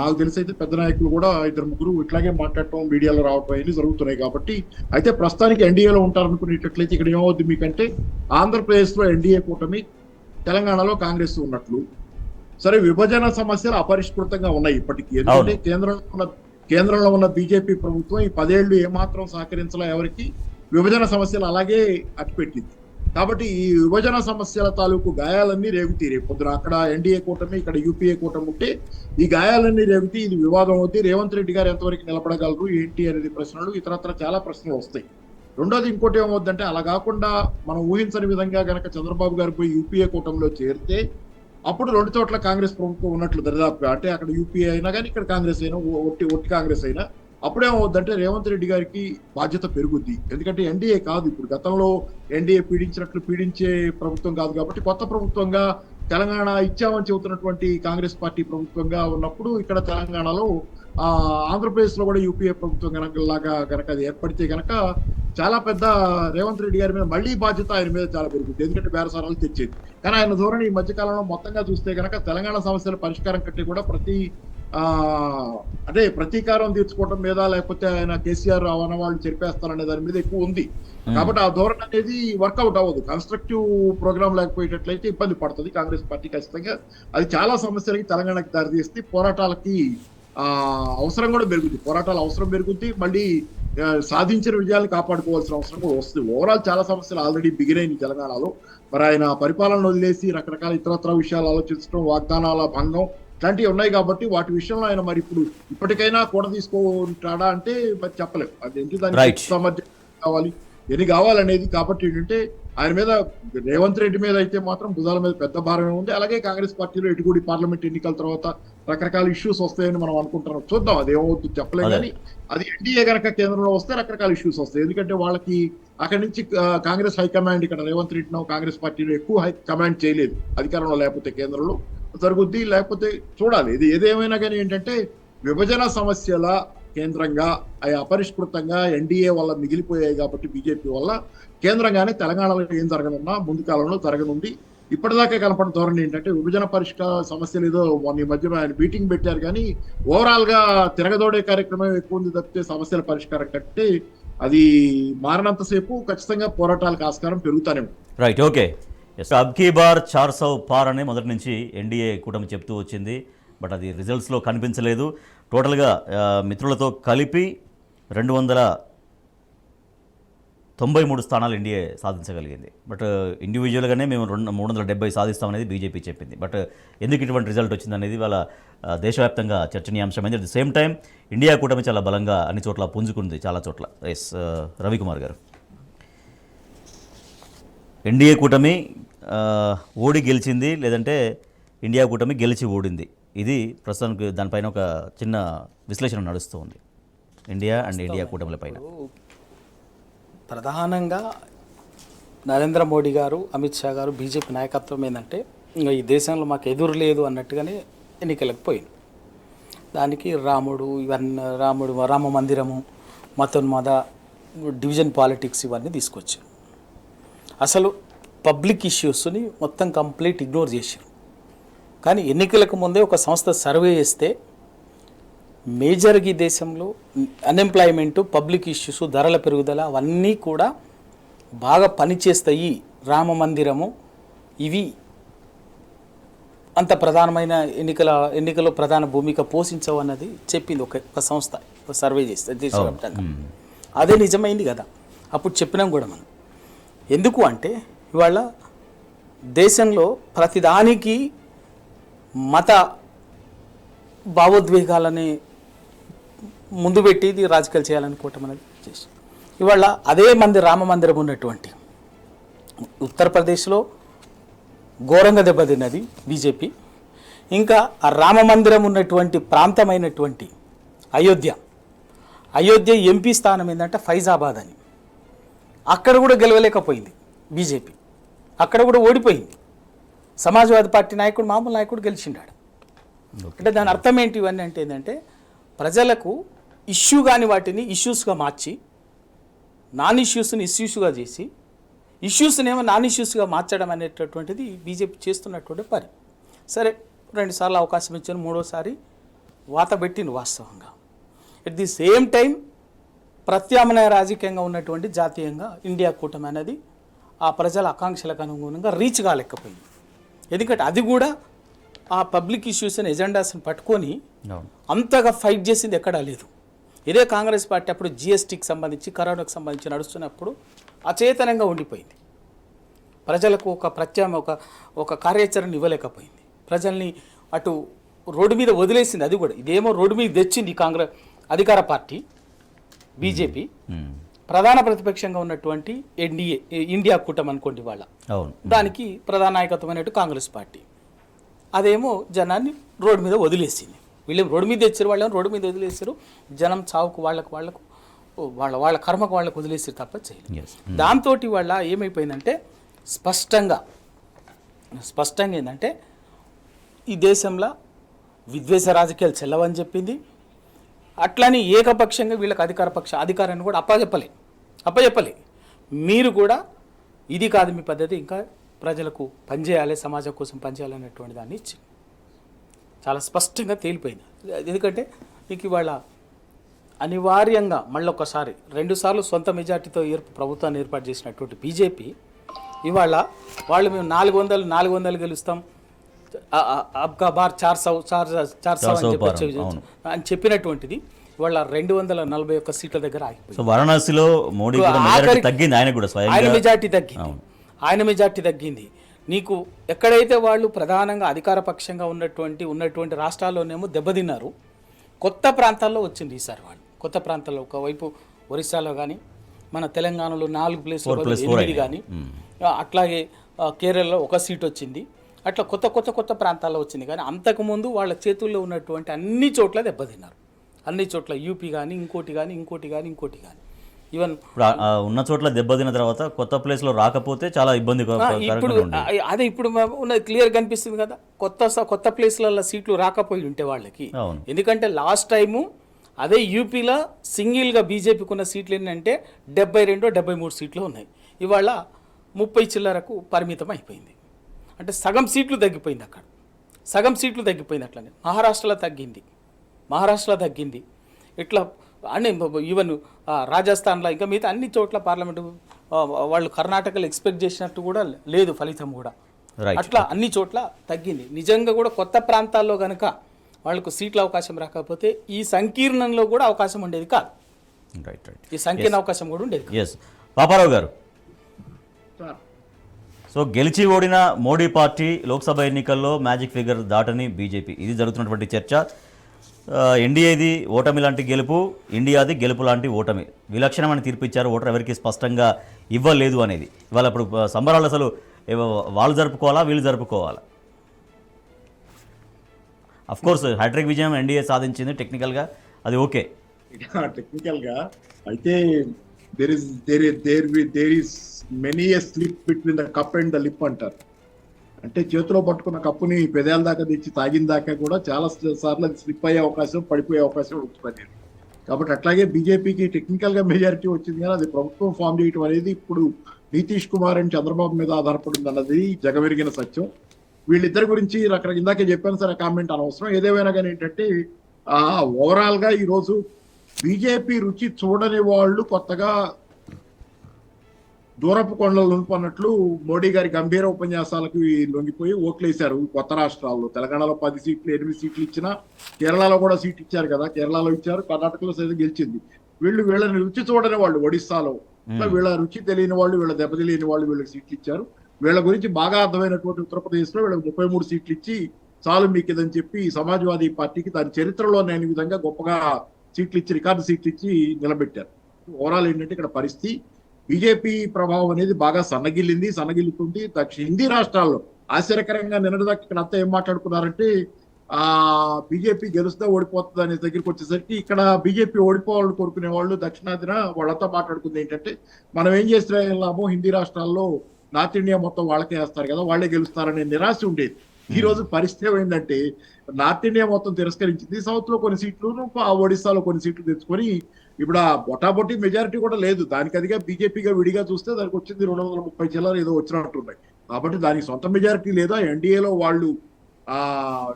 నాకు తెలిసి అయితే పెద్ద నాయకులు కూడా 2-3 ఇట్లాగే మాట్లాడటం, మీడియాలో రావటం అన్ని జరుగుతున్నాయి. కాబట్టి అయితే ప్రస్తుతానికి ఎన్డీఏలో ఉంటారనుకునేటట్లయితే ఇక్కడ ఏమవుద్ది మీకంటే ఆంధ్రప్రదేశ్ లో ఎన్డీఏ కూటమి తెలంగాణలో కాంగ్రెస్ ఉన్నట్లు. సరే, విభజన సమస్యలు అపరిష్కృతంగా ఉన్నాయి ఇప్పటికీ. ఎందుకంటే కేంద్రంలో ఉన్న బీజేపీ ప్రభుత్వం ఈ 10 ఏళ్లు ఏమాత్రం సహకరించలే ఎవరికి. విభజన సమస్యలు అలాగే అట్టిపెట్టింది. కాబట్టి ఈ విభజన సమస్యల తాలూకు గాయాలన్నీ రేగుతీ. రేపు పొద్దున అక్కడ ఎన్డీఏ కూటమి, ఇక్కడ యూపీఏ కూటమి ఉంటే ఈ గాయాలన్నీ రేగుతీ. ఇది వివాదం అవుతుంది. రేవంత్ రెడ్డి గారు ఎంతవరకు నిలబడగలరు ఏంటి అనేది ప్రశ్నలు, ఇతరత్ర చాలా ప్రశ్నలు వస్తాయి. రెండోది ఇంకోటి ఏమవుద్దంటే, అలా కాకుండా మనం ఊహించని విధంగా గనక చంద్రబాబు గారు పోయి యూపీఏ కూటమిలో చేరితే అప్పుడు 2 చోట్ల కాంగ్రెస్ ప్రభుత్వం ఉన్నట్లు దరిదాపుగా. అంటే అక్కడ యూపీఏ అయినా కానీ ఇక్కడ కాంగ్రెస్ అయినా, ఒట్టి కాంగ్రెస్ అయినా అప్పుడేమవుద్దంటే రేవంత్ రెడ్డి గారికి బాధ్యత పెరుగుద్ది. ఎందుకంటే ఎన్డీఏ కాదు ఇప్పుడు, గతంలో ఎన్డీఏ పీడించే ప్రభుత్వం కాదు. కాబట్టి కొత్త ప్రభుత్వంగా తెలంగాణ ఇచ్చామని చెబుతున్నటువంటి కాంగ్రెస్ పార్టీ ప్రభుత్వంగా ఉన్నప్పుడు ఇక్కడ తెలంగాణలో ఆంధ్రప్రదేశ్ లో కూడా యూపీఏ ప్రభుత్వం గనక అది ఏర్పడితే గనక చాలా పెద్ద రేవంత్ రెడ్డి గారి మీద మళ్ళీ బాధ్యత ఆయన మీద చాలా పెరుగుతుంది. ఎందుకంటే బేరసారాలు తెచ్చేది. కానీ ఆయన ధోరణి ఈ మధ్యకాలంలో మొత్తంగా చూస్తే గనక తెలంగాణ సమస్యల పరిష్కారం కంటే కూడా ప్రతీకారం తీర్చుకోవడం మీద, లేకపోతే ఆయన కేసీఆర్ వాళ్ళు చెప్పేస్తారనే దాని మీద ఎక్కువ ఉంది. కాబట్టి ఆ ధోరణి అనేది వర్కౌట్ అవ్వదు. కన్స్ట్రక్టివ్ ప్రోగ్రామ్ లేకపోయేటట్లయితే ఇబ్బంది పడుతుంది కాంగ్రెస్ పార్టీ ఖచ్చితంగా. అది చాలా సమస్యలకి తెలంగాణకి దారితీస్తే పోరాటాలకి అవసరం కూడా పెరుగుతుంది. పోరాటాల అవసరం పెరుగుతుంది. మళ్ళీ సాధించిన విజయాలను కాపాడుకోవాల్సిన అవసరం కూడా వస్తుంది. ఓవరాల్ చాలా సమస్యలు ఆల్రెడీ బిగినైన తెలంగాణలో. మరి ఆయన పరిపాలన వదిలేసి రకరకాల ఇతరత్ర విషయాలు ఆలోచించడం, వాగ్దానాల భంగం ఇట్లాంటివి ఉన్నాయి. కాబట్టి వాటి విషయంలో ఆయన మరి ఇప్పటికైనా కూడా తీసుకుంటాడా అంటే మరి చెప్పలేము. అది ఎందుకు దానికి సామర్థ్యం కావాలి, ఎన్ని కావాలనేది. కాబట్టి ఏంటంటే ఆయన మీద, రేవంత్ రెడ్డి మీద అయితే మాత్రం భుజాల మీద పెద్ద భారమే ఉంది. అలాగే కాంగ్రెస్ పార్టీలో ఎటుగుడి పార్లమెంట్ ఎన్నికల తర్వాత రకరకాల ఇష్యూస్ వస్తాయని మనం అనుకుంటున్నాం. చూద్దాం, అది ఏమవుతుంది చెప్పలేం. కానీ అది ఎన్డీఏ కనుక కేంద్రంలో వస్తే రకరకాల ఇష్యూస్ వస్తాయి. ఎందుకంటే వాళ్ళకి అక్కడి నుంచి కాంగ్రెస్ హైకమాండ్ ఇక్కడ రేవంత్ రెడ్డినో కాంగ్రెస్ పార్టీలో ఎక్కువ హై కమాండ్ చేయలేదు. అధికారంలో లేకపోతే కేంద్రంలో జరుగుద్ది, లేకపోతే చూడాలి. ఇది ఏదేమైనా కానీ ఏంటంటే విభజన సమస్యల కేంద్రంగా అవి అపరిష్కృతంగా ఎన్డీఏ వల్ల మిగిలిపోయాయి. కాబట్టి బీజేపీ వల్ల కేంద్రంగానే తెలంగాణలో ఏం జరగనున్నా ముందు కాలంలో జరగనుంది. ఇప్పటిదాకా కనపడిన ధోరణి ఏంటంటే విభజన పరిష్కార సమస్యలు ఏదో ఈ మధ్య ఆయన మీటింగ్ పెట్టారు, కానీ ఓవరాల్ గా తిరగదోడే కార్యక్రమం ఎక్కువ ఉంది తప్పితే సమస్యల పరిష్కారం కంటే అది మారినంతసేపు ఖచ్చితంగా పోరాటాలకు ఆస్కారం పెరుగుతానే ఉంది. Right, okay. అబ్కీ బార్ 400 పార్ అని మొదటి నుంచి ఎన్డీఏ కూటమి చెప్తూ వచ్చింది. బట్ అది రిజల్ట్స్లో కనిపించలేదు. టోటల్గా మిత్రులతో కలిపి 293 స్థానాలు ఎన్డీఏ సాధించగలిగింది. బట్ ఇండివిజువల్గానే మేము 370 సాధిస్తామనేది బీజేపీ చెప్పింది. బట్ ఎందుకు ఇటువంటి రిజల్ట్ వచ్చిందనేది వాళ్ళ దేశవ్యాప్తంగా చర్చనీయాంశమైంది. At the same time India కూటమి చాలా బలంగా అన్ని చోట్ల పుంజుకుంది, చాలా చోట్ల. ఎస్, రవికుమార్ గారు, ఎన్డీఏ కూటమి ఓడి గెలిచింది, లేదంటే ఇండియా కూటమి గెలిచి ఓడింది, ఇది ప్రస్తుతానికి దానిపైన ఒక చిన్న విశ్లేషణ నడుస్తూ ఉంది ఇండియా అండ్ ఇండియా కూటమిల పైన. ప్రధానంగా నరేంద్ర మోడీ గారు, అమిత్ షా గారు, బీజేపీ నాయకత్వం ఏంటంటే ఇంకా ఈ దేశంలో మాకు ఎదురు లేదు అన్నట్టుగానే ఎన్నికలకు పోయింది. దానికి రామ మందిరము, మతోన్మాద, డివిజన్ పాలిటిక్స్ ఇవన్నీ తీసుకొచ్చారు. అసలు పబ్లిక్ ఇష్యూస్ని మొత్తం కంప్లీట్ ఇగ్నోర్ చేశారు. కానీ ఎన్నికలకు ముందే ఒక సంస్థ సర్వే చేస్తే మేజర్గా ఈ దేశంలో అన్ఎంప్లాయ్మెంటు, పబ్లిక్ ఇష్యూస్, ధరల పెరుగుదల అవన్నీ కూడా బాగా పనిచేస్తాయి, రామ మందిరము ఇవి అంత ప్రధానమైన ఎన్నికలో ప్రధాన భూమిక పోషించవు అన్నది చెప్పింది ఒక సంస్థ సర్వే చేస్తే దేశవ్యాప్తంగా. అదే నిజమైంది కదా. అప్పుడు చెప్పినాం కూడా మనం. ఎందుకు అంటే ఇవాళ దేశంలో ప్రతిదానికి మత భావోద్వేగాలని ముందు పెట్టి ఇది రాజకీయాలు చేయాలనుకోవటం అనేది చేసి ఇవాళ అదే రామ మందిరం ఉన్నటువంటి ఉత్తరప్రదేశ్లో ఘోరంగా దెబ్బతిన్నది బీజేపీ. ఇంకా ఆ రామ మందిరం ఉన్నటువంటి ప్రాంతమైనటువంటి అయోధ్య ఎంపీ స్థానం ఏంటంటే ఫైజాబాద్ అని, అక్కడ కూడా గెలవలేకపోయింది బీజేపీ, అక్కడ కూడా ఓడిపోయింది. సమాజ్వాదీ పార్టీ నాయకుడు, మామూలు నాయకుడు గెలిచిండాడు. అంటే దాని అర్థం ఏంటి ఇవన్నీ అంటే ఏంటంటే ప్రజలకు ఇష్యూ కాని వాటిని ఇష్యూస్గా మార్చి, నాన్ ఇష్యూస్ని ఇష్యూస్గా చేసి, ఇష్యూస్నేమో నాన్ ఇష్యూస్గా మార్చడం అనేటటువంటిది బీజేపీ చేస్తున్నటువంటి పని. సరే, 2 సార్లు అవకాశం ఇచ్చాను, 3వసారి వాత పెట్టింది వాస్తవంగా. ఎట్ ది సేమ్ టైం ప్రత్యామ్నాయ రాజకీయంగా ఉన్నటువంటి జాతీయంగా ఇండియా కూటమి అనేది ఆ ప్రజల ఆకాంక్షలకు అనుగుణంగా రీచ్ కాలేకపోయింది. ఎందుకంటే అది కూడా ఆ పబ్లిక్ ఇష్యూస్ అండ్ ఎజెండాస్ని పట్టుకొని అవును. అంతగా ఫైట్ చేసింది ఎక్కడా లేదు. ఇదే కాంగ్రెస్ పార్టీ అప్పుడు జిఎస్టీకి సంబంధించి కరోనాకు సంబంధించి నడుస్తున్నప్పుడు అచేతనంగా ఉండిపోయింది. ప్రజలకు ఒక కార్యాచరణ ఇవ్వలేకపోయింది. ప్రజల్ని అటు రోడ్డు మీద వదిలేసింది. అది కూడా ఇదేమో రోడ్డు మీద తెచ్చింది కాంగ్రెస్ అధికార పార్టీ బీజేపీ, ప్రధాన ప్రతిపక్షంగా ఉన్నటువంటి ఎన్డీఏ ఇండియా కూటమి అనుకోండి వాళ్ళ, అవును. దానికి ప్రధాన నాయకత్వమైనట్టు కాంగ్రెస్ పార్టీ అదేమో జనాన్ని రోడ్డు మీద వదిలేసింది. వీళ్ళు రోడ్డు మీద తెచ్చారు, వాళ్ళేమో రోడ్డు మీద వదిలేసారు. జనం చావుకు వాళ్ళకు వాళ్ళ కర్మకు వాళ్ళకు వదిలేసారు తప్ప చేయలేదు. దాంతో వాళ్ళ ఏమైపోయిందంటే స్పష్టంగా ఏంటంటే ఈ దేశంలో విద్వేష రాజకీయాలు చెల్లవని చెప్పింది. అట్లని ఏకపక్షంగా వీళ్ళకి అధికారాన్ని కూడా అప్పచెప్పలే. మీరు కూడా ఇది కాదు మీ పద్ధతి, ఇంకా ప్రజలకు పనిచేయాలి, సమాజం కోసం పనిచేయాలనేటువంటి దాన్ని ఇచ్చి చాలా స్పష్టంగా తేలిపోయింది. ఎందుకంటే మీకు ఇవాళ అనివార్యంగా మళ్ళొకసారి 2 సార్లు సొంత మెజార్టీతో ప్రభుత్వాన్ని ఏర్పాటు చేసినటువంటి బీజేపీ ఇవాళ వాళ్ళు మేము 400 గెలుస్తాం, అబ్కా బార్ 400 అని చెప్పినటువంటిది వాళ్ళ 241 సీట్ల దగ్గర ఆగిపోయింది. వారణాసిలో మోడీ తగ్గింది, ఆయన మెజార్టీ తగ్గింది. నీకు ఎక్కడైతే వాళ్ళు ప్రధానంగా అధికార పక్షంగా ఉన్నటువంటి రాష్ట్రాల్లోనేమో దెబ్బతిన్నారు. కొత్త ప్రాంతాల్లో వచ్చింది ఈసారి వాళ్ళు. కొత్త ప్రాంతాల్లో ఒకవైపు ఒరిస్సాలో కానీ, మన తెలంగాణలో 4 ప్లేస్లో 8 కానీ, అట్లాగే కేరళలో 1 సీట్ వచ్చింది. అట్లా కొత్త ప్రాంతాల్లో వచ్చింది. కానీ అంతకుముందు వాళ్ళ చేతుల్లో ఉన్నటువంటి అన్ని చోట్ల దెబ్బతిన్నారు. అన్ని చోట్ల యూపీ కానీ ఇంకోటి కానీ ఈవెన్ ఉన్న చోట్ల దెబ్బతిన్న తర్వాత కొత్త ప్లేస్లో రాకపోతే చాలా ఇబ్బంది. ఇప్పుడు ఉన్నది క్లియర్ కనిపిస్తుంది కదా, కొత్త ప్లేస్లలో సీట్లు రాకపోయి ఉంటే వాళ్ళకి. ఎందుకంటే లాస్ట్ టైము అదే యూపీలో సింగిల్గా బీజేపీకి ఉన్న సీట్లు ఏంటంటే 72-73 సీట్లు ఉన్నాయి. ఇవాళ 30 చిల్లరకు పరిమితం అయిపోయింది. అంటే సగం సీట్లు తగ్గిపోయింది అక్కడ, అట్లనే మహారాష్ట్రలో తగ్గింది. ఇట్లా అన్ని ఈవెన్ రాజస్థాన్లో ఇంకా మిగతా అన్ని చోట్ల పార్లమెంటు వాళ్ళు కర్ణాటకలో ఎక్స్పెక్ట్ చేసినట్టు కూడా లేదు ఫలితం కూడా. అట్లా అన్ని చోట్ల తగ్గింది. నిజంగా కూడా కొత్త ప్రాంతాల్లో కనుక వాళ్ళకు సీట్ల అవకాశం రాకపోతే ఈ సంకీర్ణంలో కూడా అవకాశం ఉండేది కాదు. ఈ సంకీర్ణ అవకాశం కూడా ఉండేది. పాపారావు గారు, సో గెలిచి ఓడిన మోడీ పార్టీ లోక్సభ ఎన్నికల్లో మ్యాజిక్ ఫిగర్ దాటని బీజేపీ, ఇది జరుగుతున్నటువంటి చర్చ. ఎన్డీఏది ఓటమి లాంటి గెలుపు, ఇండియాది గెలుపు లాంటి ఓటమి. విలక్షణమైన తీర్పు ఇచ్చారు ఓటర్, ఎవరికి స్పష్టంగా ఇవ్వలేదు అనేది. ఇవాళ ఇప్పుడు సంబరాలు అసలు వాళ్ళు జరుపుకోవాలా, వీళ్ళు జరుపుకోవాలా? అఫ్కోర్స్ హ్యాట్రిక్ విజయం ఎన్డీఏ సాధించింది టెక్నికల్గా, అది ఓకే. టెక్నికల్గా అయితే there is many a slip between the cup and the lip అంటారు. అంటే చేతిలో పట్టుకున్న కప్పుని పెదాల దాకా తెచ్చి తాగిన దాకా కూడా చాలా సార్లు అది స్లిప్ అయ్యే అవకాశం, పడిపోయే అవకాశం ఉంటుంది. కాబట్టి అట్లాగే బీజేపీకి టెక్నికల్గా మెజారిటీ వచ్చింది, కానీ అది ప్రభుత్వం ఫామ్ చేయడం అనేది ఇప్పుడు నితీష్ కుమార్ అండ్ చంద్రబాబు మీద ఆధారపడింది అన్నది జగమెరిగిన సత్యం. వీళ్ళిద్దరి గురించి రకరకాల ఇందాకే చెప్పాను సరే, కామెంట్ అనవసరం. ఏదేమైనా కానీ ఏంటంటే ఓవరాల్గా ఈరోజు బీజేపీ రుచి చూడని వాళ్ళు కొత్తగా దూరపు కొండలు లొంగిపోన్నట్లు మోడీ గారి గంభీర ఉపన్యాసాలకు లొంగిపోయి ఓట్లేశారు కొత్త రాష్ట్రాల్లో. తెలంగాణలో 10 సీట్లు 8 సీట్లు ఇచ్చినా, కేరళలో కూడా సీట్ ఇచ్చారు కదా, కేరళలో ఇచ్చారు, కర్ణాటకలో సైతం గెలిచింది. వీళ్ళని రుచి చూడని వాళ్ళు ఒడిస్సాలో, వీళ్ళ రుచి తెలియని వాళ్ళు, వీళ్ళ దెబ్బ తెలియని వాళ్ళు వీళ్ళకి సీట్లు ఇచ్చారు. వీళ్ళ గురించి బాగా అర్థమైనటువంటి ఉత్తరప్రదేశ్లో వీళ్ళకి 33 సీట్లు ఇచ్చి చాలు మీకు ఇదని చెప్పి సమాజ్వాదీ పార్టీకి దాని చరిత్రలో లేని విధంగా గొప్పగా సీట్లు ఇచ్చి, రికార్డు సీట్లు ఇచ్చి నిలబెట్టారు. ఓవరాల్ ఏంటంటే ఇక్కడ పరిస్థితి బీజేపీ ప్రభావం అనేది బాగా సన్నగిల్లుతుంది. హిందీ రాష్ట్రాల్లో ఆశ్చర్యకరంగా నిన్నటిదాకా ఇక్కడ అంతా ఏం మాట్లాడుకున్నారంటే బీజేపీ గెలుస్తా ఓడిపోతుంది అనే దగ్గరికి వచ్చేసరికి ఇక్కడ బీజేపీ ఓడిపోవాలని కోరుకునే వాళ్ళు దక్షిణాదిన వాళ్ళంతా మాట్లాడుకుంది ఏంటంటే మనం ఏం చేస్తే లాభం, హిందీ రాష్ట్రాల్లో నార్త్ ఇండియా మొత్తం వాళ్ళకే వేస్తారు కదా, వాళ్ళే గెలుస్తారనే నిరాశ ఉండేది. ఈ రోజు పరిస్థితి ఏమైందంటే నార్త్ ఇండియా మొత్తం తిరస్కరించింది, సౌత్ లో కొన్ని సీట్లు, ఒడిస్సాలో కొన్ని సీట్లు తెచ్చుకొని ఇప్పుడు ఆ బొటాబొట్టి మెజారిటీ కూడా లేదు. దానికి అదిగా బీజేపీగా విడిగా చూస్తే దానికి వచ్చింది 230 చిల్లర ఏదో వచ్చినట్టున్నాయి. కాబట్టి దానికి సొంత మెజారిటీ లేదా. ఎన్డీఏలో వాళ్ళు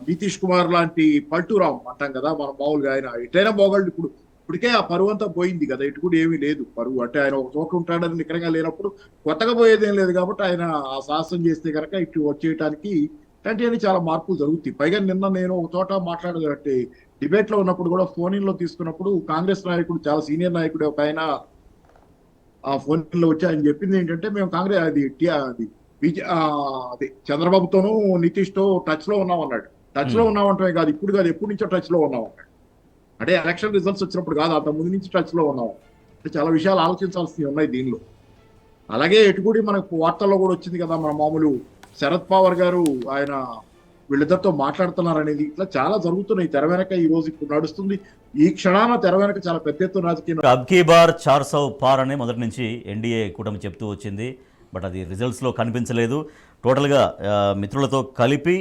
నితీష్ కుమార్ లాంటి పల్టూరామ్ అంటాం కదా మనం మామూలుగా, ఆయన ఎటైనా పోగలడు. ఇప్పుడు ఇప్పటికే ఆ పరువు అంతా పోయింది కదా, ఇటు కూడా ఏమీ లేదు పరువు. అంటే ఆయన ఒక చోట ఉంటాడని నికరంగా లేనప్పుడు కొత్తగా పోయేదేం లేదు కాబట్టి ఆయన ఆ సాహసం చేస్తే కనుక ఇటు వచ్చేయటానికి ఇలాంటివన్నీ చాలా మార్పులు జరుగుతాయి. పైగా నిన్న నేను ఒక చోట మాట్లాడగలంటే డిబేట్ లో ఉన్నప్పుడు కూడా ఫోన్ ఇన్ లో తీసుకున్నప్పుడు కాంగ్రెస్ నాయకుడు, చాలా సీనియర్ నాయకుడు ఒక ఆయన ఆ ఫోన్ ఇన్ లో వచ్చి ఆయన చెప్పింది ఏంటంటే, మేము కాంగ్రెస్ అది చంద్రబాబుతోనూ నితీష్ తో టచ్ లో ఉన్నాం అన్నాడు. టచ్ లో ఉన్నామంటే కాదు, ఇప్పుడు కాదు, ఎప్పటి నుంచో టచ్ లో ఉన్నాం అన్నాడు. అంటే ఎలక్షన్ రిజల్ట్స్ వచ్చినప్పుడు కాదు, అంత ముందు నుంచి టచ్ లో ఉన్నాం. అంటే చాలా విషయాలు ఆలోచించాల్సినవి ఉన్నాయి దీనిలో. అలాగే ఎటుకుడి మనకు వార్తల్లో కూడా వచ్చింది కదా, మన మామూలు శరద్ పవార్ గారు ఆయన వీళ్ళిద్దరితో మాట్లాడుతున్నారు అనేది. ఇట్లా చాలా జరుగుతున్నాయి తెర వెనక. ఈ రోజు ఇప్పుడు నడుస్తుంది, ఈ క్షణాన తెర వెనక చాలా పెద్ద ఎత్తున రాజకీయ అబ్కీ బార్ 400 పార్ అని మొదటి నుంచి ఎన్డీఏ కూటమి చెప్తూ వచ్చింది. బట్ అది రిజల్ట్స్లో కనిపించలేదు. టోటల్గా మిత్రులతో కలిపి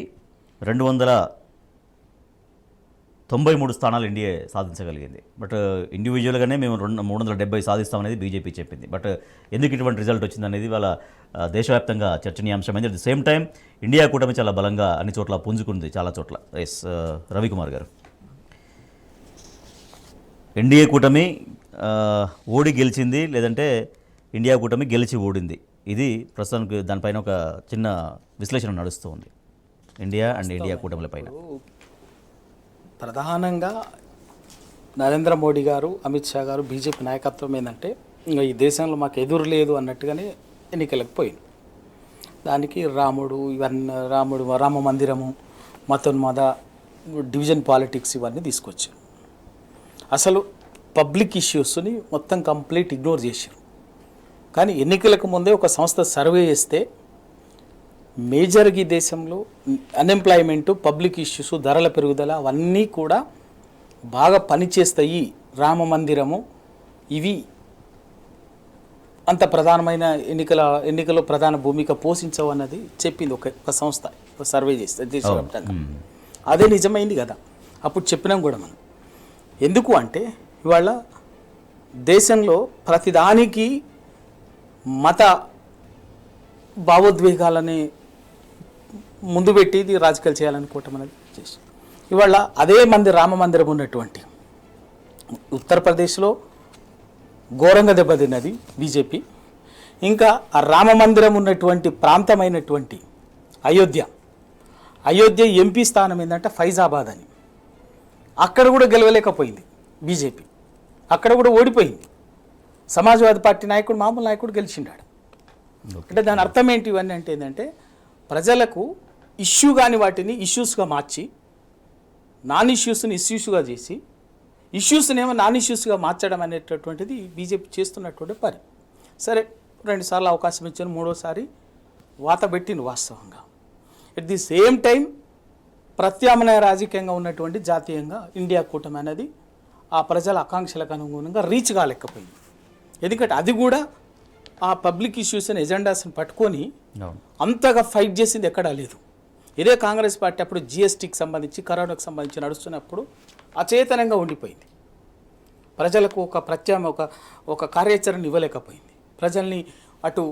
293 స్థానాలు ఎన్డీఏ సాధించగలిగింది. బట్ ఇండివిజువల్గానే మేము 370 సాధిస్తామనేది బీజేపీ చెప్పింది. బట్ ఎందుకు ఇటువంటి రిజల్ట్ వచ్చిందనేది వాళ్ళ దేశవ్యాప్తంగా చర్చనీయాంశమైంది. At the same time India కూటమి చాలా బలంగా అన్ని చోట్ల పుంజుకుంది, చాలా చోట్ల. ఎస్ రవికుమార్ గారు, ఎన్డీఏ కూటమి ఓడి గెలిచింది, లేదంటే ఇండియా కూటమి గెలిచి ఓడింది. ఇది ప్రస్తుతానికి దానిపైన ఒక చిన్న విశ్లేషణ నడుస్తూ ఉంది, ఇండియా అండ్ ఇండియా కూటమిల పైన. ప్రధానంగా నరేంద్ర మోడీ గారు, అమిత్ షా గారు, బీజేపీ నాయకత్వం ఏంటంటే ఇంకా ఈ దేశంలో మాకు ఎదురు లేదు అన్నట్టుగానే ఎన్నికలకు పోయింది. దానికి రామ మందిరము, మతోన్మాద, డివిజన్ పాలిటిక్స్ ఇవన్నీ తీసుకొచ్చారు. అసలు పబ్లిక్ ఇష్యూస్ని మొత్తం కంప్లీట్ ఇగ్నోర్ చేశారు. కానీ ఎన్నికలకు ముందే ఒక సంస్థ సర్వే చేస్తే మేజర్గా ఈ దేశంలో అన్ఎంప్లాయ్మెంటు, పబ్లిక్ ఇష్యూస్, ధరల పెరుగుదల అవన్నీ కూడా బాగా పనిచేస్తాయి, రామ మందిరము ఇవి అంత ప్రధానమైన ఎన్నికలో ప్రధాన భూమిక పోషించవు అన్నది చెప్పింది ఒక సంస్థ, ఒక సర్వే చేస్తే దేశవ్యాప్తంగా. అదే నిజమైంది కదా. అప్పుడు చెప్పినాం కూడా మనం. ఎందుకు అంటే ఇవాళ దేశంలో ప్రతిదానికి మత భావోద్వేగాలని ముందు పెట్టి ఇది రాజకీయాలు చేయాలనుకోవటం అనేది చేసి ఇవాళ అదే రామ మందిరం ఉన్నటువంటి ఉత్తరప్రదేశ్లో ఘోరంగా దెబ్బతిన్నది బీజేపీ. ఇంకా ఆ రామ మందిరం ఉన్నటువంటి ప్రాంతమైనటువంటి అయోధ్య ఎంపీ స్థానం ఏంటంటే ఫైజాబాద్ అని, అక్కడ కూడా గెలవలేకపోయింది బీజేపీ, అక్కడ కూడా ఓడిపోయింది. సమాజ్వాదీ పార్టీ నాయకుడు, మామూలు నాయకుడు గెలిచిండాడు. అంటే దాని అర్థం ఏంటి ఇవన్నీ అంటే ఏంటంటే ప్రజలకు ఇష్యూ కాని వాటిని ఇష్యూస్గా మార్చి, నాన్ ఇష్యూస్ని ఇష్యూస్గా చేసి, ఇష్యూస్నేమో నాన్ ఇష్యూస్గా మార్చడం అనేటటువంటిది బీజేపీ చేస్తున్నటువంటి పని. సరే, 2 సార్లు అవకాశం ఇచ్చాను, 3వసారి వాత పెట్టింది వాస్తవంగా. ఎట్ ది సేమ్ టైం ప్రత్యామ్నాయ రాజకీయంగా ఉన్నటువంటి జాతీయంగా ఇండియా కూటమి అనేది ఆ ప్రజల ఆకాంక్షలకు అనుగుణంగా రీచ్ కాలేకపోయింది. ఎందుకంటే అది కూడా ఆ పబ్లిక్ ఇష్యూస్ అండ్ ఎజెండాస్ని పట్టుకొని అంతగా ఫైట్ చేసింది ఎక్కడా లేదు. ఇదే కాంగ్రెస్ పార్టీ అప్పుడు జిఎస్టీకి సంబంధించి, కరోనాకు సంబంధించి నడుస్తున్నప్పుడు అచేతనంగా ఉండిపోయింది. ప్రజలకు ఒక కార్యాచరణ ఇవ్వలేకపోయింది. ప్రజల్ని అటు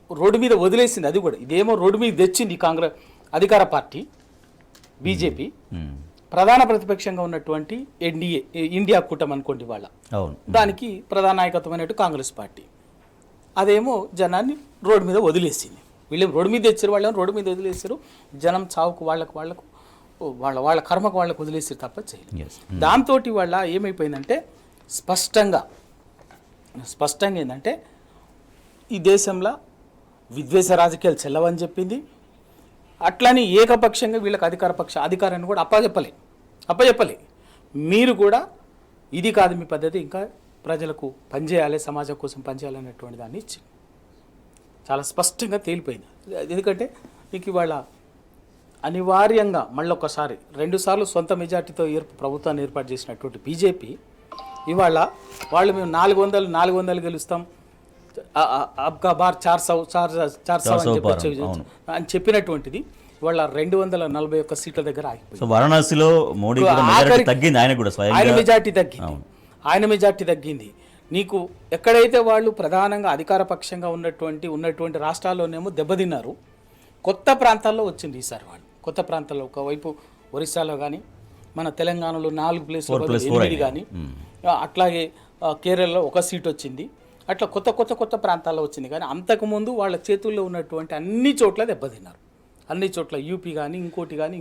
రోడ్డు మీద వదిలేసింది. అది కూడా ఇదేమో రోడ్డు మీద తెచ్చింది కాంగ్రెస్ అధికార పార్టీ బీజేపీ, ప్రధాన ప్రతిపక్షంగా ఉన్నటువంటి ఎన్డీఏ ఇండియా కూటమి అనుకోండి వాళ్ళ, దానికి ప్రధాన నాయకత్వమైనట్టు కాంగ్రెస్ పార్టీ, అదేమో జనాన్ని రోడ్డు మీద వదిలేసింది. వీళ్ళేం రోడ్డు మీద తెచ్చారు, వాళ్ళేమో రోడ్డు మీద వదిలేసారు. జనం చావుకు వాళ్ళకు వాళ్ళ కర్మకు వాళ్ళకు వదిలేసారు తప్ప చేయలేదు. దాంతో వాళ్ళ ఏమైపోయిందంటే స్పష్టంగా ఏంటంటే ఈ దేశంలో విద్వేష రాజకీయాలు చెల్లవని చెప్పింది. అట్లని ఏకపక్షంగా వీళ్ళకి అధికారాన్ని కూడా అప్పచెప్పలే. మీరు కూడా ఇది కాదు మీ పద్ధతి, ఇంకా ప్రజలకు పనిచేయాలి, సమాజం కోసం పనిచేయాలి అనేటువంటి దాన్ని ఇచ్చి చాలా స్పష్టంగా తేలిపోయింది. ఎందుకంటే మీకు ఇవాళ అనివార్యంగా మళ్ళొకసారి 2 సార్లు సొంత మెజార్టీతో ప్రభుత్వాన్ని ఏర్పాటు చేసినటువంటి బీజేపీ ఇవాళ వాళ్ళు మేము 400 గెలుస్తాం, అబ్కా బార్ 400 అని చెప్పినటువంటిది ఇవాళ 241 సీట్ల దగ్గర ఆగిపోయింది. వారణాసిలో మోడీ ఆయన మెజార్టీ తగ్గింది. నీకు ఎక్కడైతే వాళ్ళు ప్రధానంగా అధికార పక్షంగా ఉన్నటువంటి రాష్ట్రాల్లోనేమో దెబ్బతిన్నారు, కొత్త ప్రాంతాల్లో వచ్చింది ఈసారి వాళ్ళు. కొత్త ప్రాంతాల్లో ఒకవైపు ఒరిస్సాలో కానీ, మన తెలంగాణలో 4 ప్లేస్లో 8 కానీ, అట్లాగే కేరళలో ఒక సీట్ వచ్చింది. అట్లా కొత్త ప్రాంతాల్లో వచ్చింది. కానీ అంతకుముందు వాళ్ళ చేతుల్లో ఉన్నటువంటి అన్ని చోట్ల దెబ్బతిన్నారు. అన్ని చోట్ల యూపీ కానీ ఇంకోటి కానీ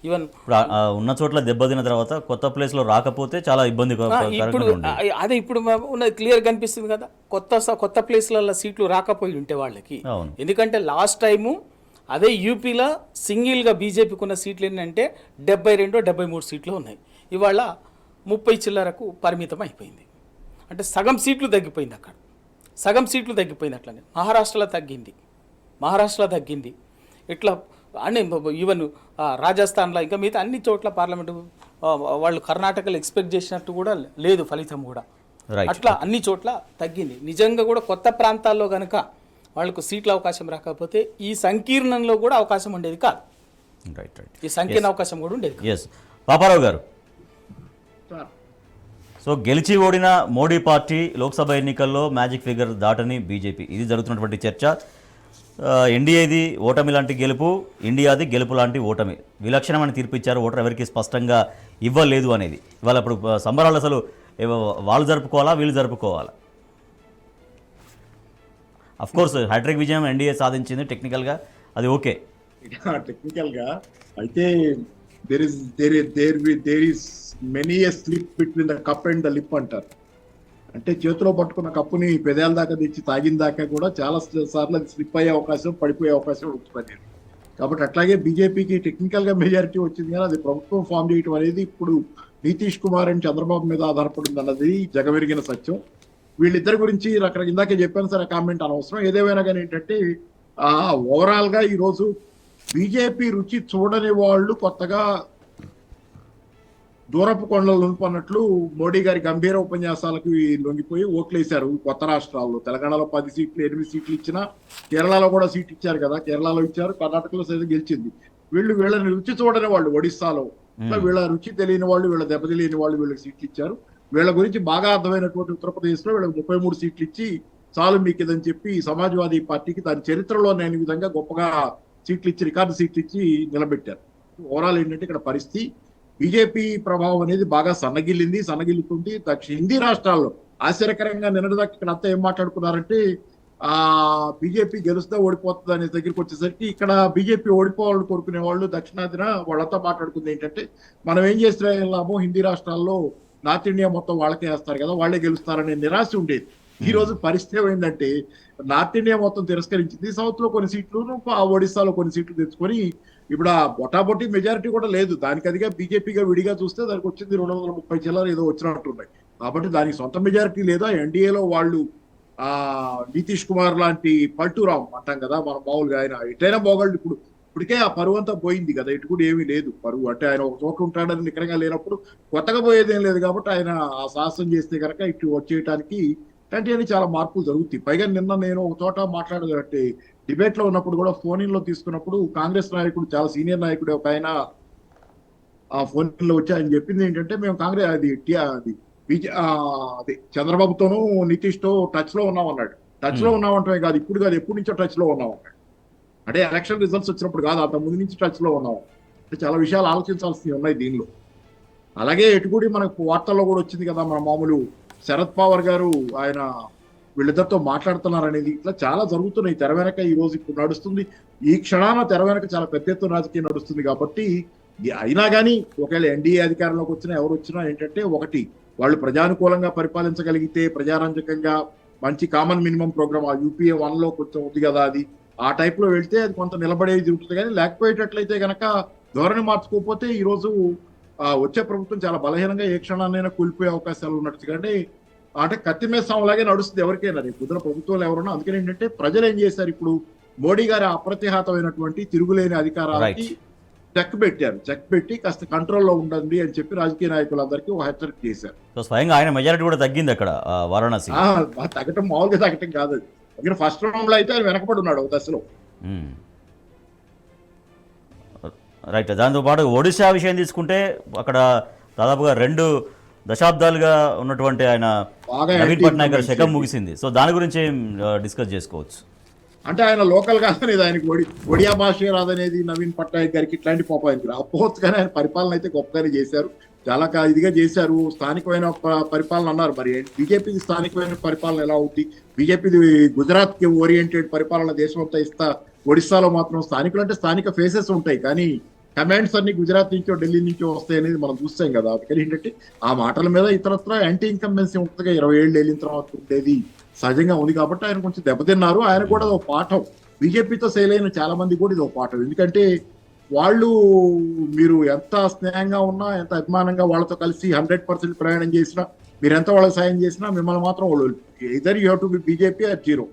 ఈవెన్ ఇప్పుడు ఉన్న చోట్ల దెబ్బతిన్న తర్వాత కొత్త ప్లేస్లో రాకపోతే చాలా ఇబ్బంది ఇప్పుడు అదే ఇప్పుడు ఉన్నది క్లియర్ కనిపిస్తుంది కదా. కొత్త ప్లేస్లలో సీట్లు రాకపోయి ఉంటే వాళ్ళకి. అవును. ఎందుకంటే లాస్ట్ టైము అదే యూపీలో సింగిల్గా బీజేపీకి ఉన్న సీట్లు ఏంటంటే 72-73 సీట్లు ఉన్నాయి. ఇవాళ 30 చిల్లరకు పరిమితం అయిపోయింది. అంటే సగం సీట్లు తగ్గిపోయింది అక్కడ. అట్లనే మహారాష్ట్రలో తగ్గింది. ఇట్లా అని ఈవెన్ రాజస్థాన్లో ఇంకా మిగతా అన్ని చోట్ల పార్లమెంటు వాళ్ళు కర్ణాటకలో ఎక్స్పెక్ట్ చేసినట్టు కూడా లేదు ఫలితం కూడా. అట్లా అన్ని చోట్ల తగ్గింది. నిజంగా కూడా కొత్త ప్రాంతాల్లో కనుక వాళ్ళకు సీట్ల అవకాశం రాకపోతే ఈ సంకీర్ణంలో కూడా అవకాశం ఉండేది కాదు. ఈ సంకీర్ణ అవకాశం కూడా ఉండేది కాదు. ఎస్ పాపారావు గారు, సార్ సో గెలిచి ఓడిన మోడీ పార్టీ లోక్సభ ఎన్నికల్లో మ్యాజిక్ ఫిగర్ దాటని బీజేపీ, ఇది జరుగుతున్నటువంటి చర్చ. ఎన్డీఏది ఓటమి లాంటి గెలుపు, ఇండియాది గెలుపు లాంటి ఓటమి. విలక్షణమని తీర్పు ఇచ్చారు. ఓటర్ ఎవరికి స్పష్టంగా ఇవ్వలేదు అనేది. ఇవాళ ఇప్పుడు సంబరాలు అసలు వాళ్ళు జరుపుకోవాలా వీళ్ళు జరుపుకోవాలా? అఫ్కోర్స్ హ్యాట్రిక్ విజయం ఎన్డీఏ సాధించింది టెక్నికల్గా, అది ఓకే. టెక్నికల్గా అయితే there is many a slip between the cup and the lip అంటారు. అంటే చేతిలో పట్టుకున్న కప్పుని పెదాల దాకా తెచ్చి తాగిన దాకా కూడా చాలా సార్లు అది స్లిప్ అయ్యే అవకాశం, పడిపోయే అవకాశం ఉంటుంది. కాబట్టి అట్లాగే బీజేపీకి టెక్నికల్ గా మెజారిటీ వచ్చింది, కానీ అది ప్రభుత్వం ఫామ్ చేయడం అనేది ఇప్పుడు నితీష్ కుమార్ అండ్ చంద్రబాబు మీద ఆధారపడింది అన్నది జగమెరిగిన సత్యం. వీళ్ళిద్దరి గురించి రకరకాల ఇందాకే చెప్పాను సార్, కామెంట్ అనవసరం. ఏదేమైనా కానీ ఏంటంటే ఓవరాల్ గా ఈ రోజు బీజేపీ రుచి చూడని వాళ్ళు కొత్తగా దూరపు కొండలు నుంపన్నట్లు మోడీ గారి గంభీర ఉపన్యాసాలకు లొంగిపోయి ఓట్లేశారు. కొత్త రాష్ట్రాల్లో తెలంగాణలో 10 సీట్లు 8 సీట్లు ఇచ్చినా కేరళలో కూడా సీట్ ఇచ్చారు కదా, కేరళలో ఇచ్చారు, కర్ణాటకలో సైతం గెలిచింది. వీళ్ళని రుచి చూడని వాళ్ళు ఒడిస్సాలో, వీళ్ళ రుచి తెలియని వాళ్ళు, వీళ్ళ దెబ్బ తెలియని వాళ్ళు వీళ్ళకి సీట్లు ఇచ్చారు. వీళ్ళ గురించి బాగా అర్థమైనటువంటి ఉత్తరప్రదేశ్ లో వీళ్ళకి 33 సీట్లు ఇచ్చి చాలు మీకు ఇదని చెప్పి సమాజ్వాదీ పార్టీకి దాని చరిత్రలో లేని విధంగా గొప్పగా సీట్లు ఇచ్చి, రికార్డు సీట్లు ఇచ్చి నిలబెట్టారు. ఓవరాల్ ఏంటంటే ఇక్కడ పరిస్థితి బీజేపీ ప్రభావం అనేది బాగా సన్నగిల్లుతుంది. హిందీ రాష్ట్రాల్లో ఆశ్చర్యకరంగా నిన్నటిదాకా ఇక్కడ అంతా ఏం మాట్లాడుకున్నారంటే బీజేపీ గెలుస్తా ఓడిపోతుంది అనే దగ్గరికి వచ్చేసరికి ఇక్కడ బీజేపీ ఓడిపోవాలని కోరుకునే వాళ్ళు దక్షిణాదిన వాళ్ళంతా మాట్లాడుకుంది ఏంటంటే మనం ఏం చేస్తే లాభం, హిందీ రాష్ట్రాల్లో నార్త్ ఇండియా మొత్తం వాళ్ళకే వేస్తారు కదా, వాళ్ళే గెలుస్తారనే నిరాశ ఉండేది. ఈ రోజు పరిస్థితి ఏమైందంటే నార్త్ ఇండియా మొత్తం తిరస్కరించింది, సౌత్ లో కొన్ని సీట్లు, ఒడిస్సాలో కొన్ని సీట్లు తెచ్చుకొని ఇప్పుడు ఆ బొటాబొట్టి మెజారిటీ కూడా లేదు. దానికి అదిగా బీజేపీగా విడిగా చూస్తే దానికి వచ్చింది 230 చిల్లర ఏదో వచ్చినట్టున్నాయి. కాబట్టి దానికి సొంత మెజారిటీ లేదా. ఎన్డీఏలో వాళ్ళు నితీష్ కుమార్ లాంటి పల్టూరామ్ అంటాం కదా మనం మామూలుగా, ఆయన ఎటైనా పోగలడు. ఇప్పటికే ఆ పరువు అంతా పోయింది కదా, ఇటు కూడా ఏమీ లేదు పరువు. అంటే ఆయన ఒక చోట ఉంటాడని నికరంగా లేనప్పుడు కొత్తగా పోయేదేం లేదు. కాబట్టి ఆయన ఆ సాహసం చేస్తే కనుక ఇటు వచ్చేయటానికి అంటే చాలా మార్పులు జరుగుతాయి. పైగా నిన్న నేను ఒక చోట మాట్లాడదంటే డిబేట్ లో ఉన్నప్పుడు కూడా ఫోన్ ఇన్ లో తీసుకున్నప్పుడు కాంగ్రెస్ నాయకుడు, చాలా సీనియర్ నాయకుడు ఒక ఆయన ఆ ఫోన్ ఇన్ లో వచ్చి ఆయన చెప్పింది ఏంటంటే మేము కాంగ్రెస్ అది చంద్రబాబుతోనూ నితీష్ తో టచ్ లో ఉన్నాం అన్నాడు. టచ్ లో ఉన్నామంటే కాదు, ఇప్పుడు కాదు, ఎప్పటి నుంచో టచ్ లో ఉన్నాం అన్నాడు. అంటే ఎలక్షన్ రిజల్ట్స్ వచ్చినప్పుడు కాదు, అంత ముందు నుంచి టచ్ లో ఉన్నాం. అంటే చాలా విషయాలు ఆలోచించాల్సినవి ఉన్నాయి దీనిలో. అలాగే ఎటుకూడి మనకు వార్తల్లో కూడా వచ్చింది కదా, మన మామూలు శరద్ పవార్ గారు ఆయన వీళ్ళిద్దరితో మాట్లాడుతున్నారు అనేది. ఇట్లా చాలా జరుగుతున్నాయి తెర వెనక. ఈ రోజు ఇప్పుడు నడుస్తుంది, ఈ క్షణాన తెర వెనక చాలా పెద్ద ఎత్తున రాజకీయం నడుస్తుంది. కాబట్టి అయినా కానీ ఒకవేళ ఎన్డీఏ అధికారంలోకి వచ్చినా ఎవరు వచ్చినా ఏంటంటే ఒకటి, వాళ్ళు ప్రజానుకూలంగా పరిపాలించగలిగితే, ప్రజారంజకంగా మంచి కామన్ మినిమం ప్రోగ్రామ్ ఆ యూపీఏ 1లో కొంచెం ఉంది కదా, అది ఆ టైప్ లో వెళ్తే అది కొంత నిలబడేది ఉంటుంది. కానీ లేకపోయేటట్లయితే కనుక ధోరణి మార్చుకోకపోతే ఈ రోజు వచ్చే ప్రభుత్వం చాలా బలహీనంగా ఏ క్షణాన్నైనా కూలిపోయే అవకాశాలు ఉన్నట్టు. కానీ అంటే కత్తి మీద సాములాగే నడుస్తుంది ఎవరికైనా కుదిర ప్రభుత్వాలు ఎవరున్నా. అందుకని ఏంటంటే ప్రజలు ఏం చేశారు, ఇప్పుడు మోడీ గారి అప్రతిహతమైనటువంటి తిరుగులేని అధికారాలకి చెక్ పెట్టారు. చెక్ పెట్టి కాస్త కంట్రోల్లో ఉండండి అని చెప్పి రాజకీయ నాయకులందరికీ ఒక హెచ్చరిక చేశారు. స్వయంగా ఆయన మెజారిటీ కూడా తగ్గింది అక్కడ వారణాసి. తగ్గటం మామూలుగా తగ్గటం కాదు అది. అందుకని ఫస్ట్ రౌండ్ లో అయితే ఆయన వెనకబడి ఉన్నాడు ఒక దశలో. రైట్. దాంతోపాటు ఒడిశా విషయం తీసుకుంటే అక్కడ దాదాపుగా 2 దశాబ్దాలుగా ఉన్నటువంటి ఆయన నవీన్ పట్నాయక్ గారి శకం ముగిసింది. సో దాని గురించి డిస్కస్ చేసుకోవచ్చు. అంటే ఆయన లోకల్ కాదనేది, ఆయనకి ఒడియా భాష రాదనేది నవీన్ పట్నాయక్ గారికి ఇట్లాంటి పాపం ఆయనకి రాకపోవచ్చు. కానీ ఆయన పరిపాలన అయితే గొప్పగానే చేశారు. చాలా ఇదిగా చేశారు, స్థానికమైన పరిపాలన అన్నారు. మరి బీజేపీది స్థానికమైన పరిపాలన ఎలా అవుతుంది? బీజేపీది గుజరాత్ కి ఓరియంటెడ్ పరిపాలన దేశం అంతా ఇస్తా, ఒడిస్సాలో మాత్రం స్థానికులు అంటే స్థానిక ఫేసెస్ ఉంటాయి, కానీ కమాండ్స్ అన్ని గుజరాత్ నుంచో ఢిల్లీ నుంచో వస్తాయి అనేది మనం చూస్తాం కదా. అందుకని ఏంటంటే ఆ మాటల మీద ఇతరత్ర యాంటీ ఇన్కంబెన్సీ ఉంటుందిగా, 20 ఏళ్ళు వెళ్ళిన తర్వాత ఉండేది సహజంగా ఉంది. కాబట్టి ఆయన కొంచెం దెబ్బతిన్నారు. ఆయన కూడా ఒక పాఠం, బీజేపీతో సేల్ అయిన చాలా మంది కూడా ఇది ఒక పాఠం. ఎందుకంటే వాళ్ళు మీరు ఎంత స్నేహంగా ఉన్నా, ఎంత అభిమానంగా వాళ్ళతో కలిసి 100% ప్రయాణం చేసినా, మీరు ఎంత వాళ్ళకి సాయం చేసినా మిమ్మల్ని మాత్రం వాళ్ళు either you have to be BJP or zero.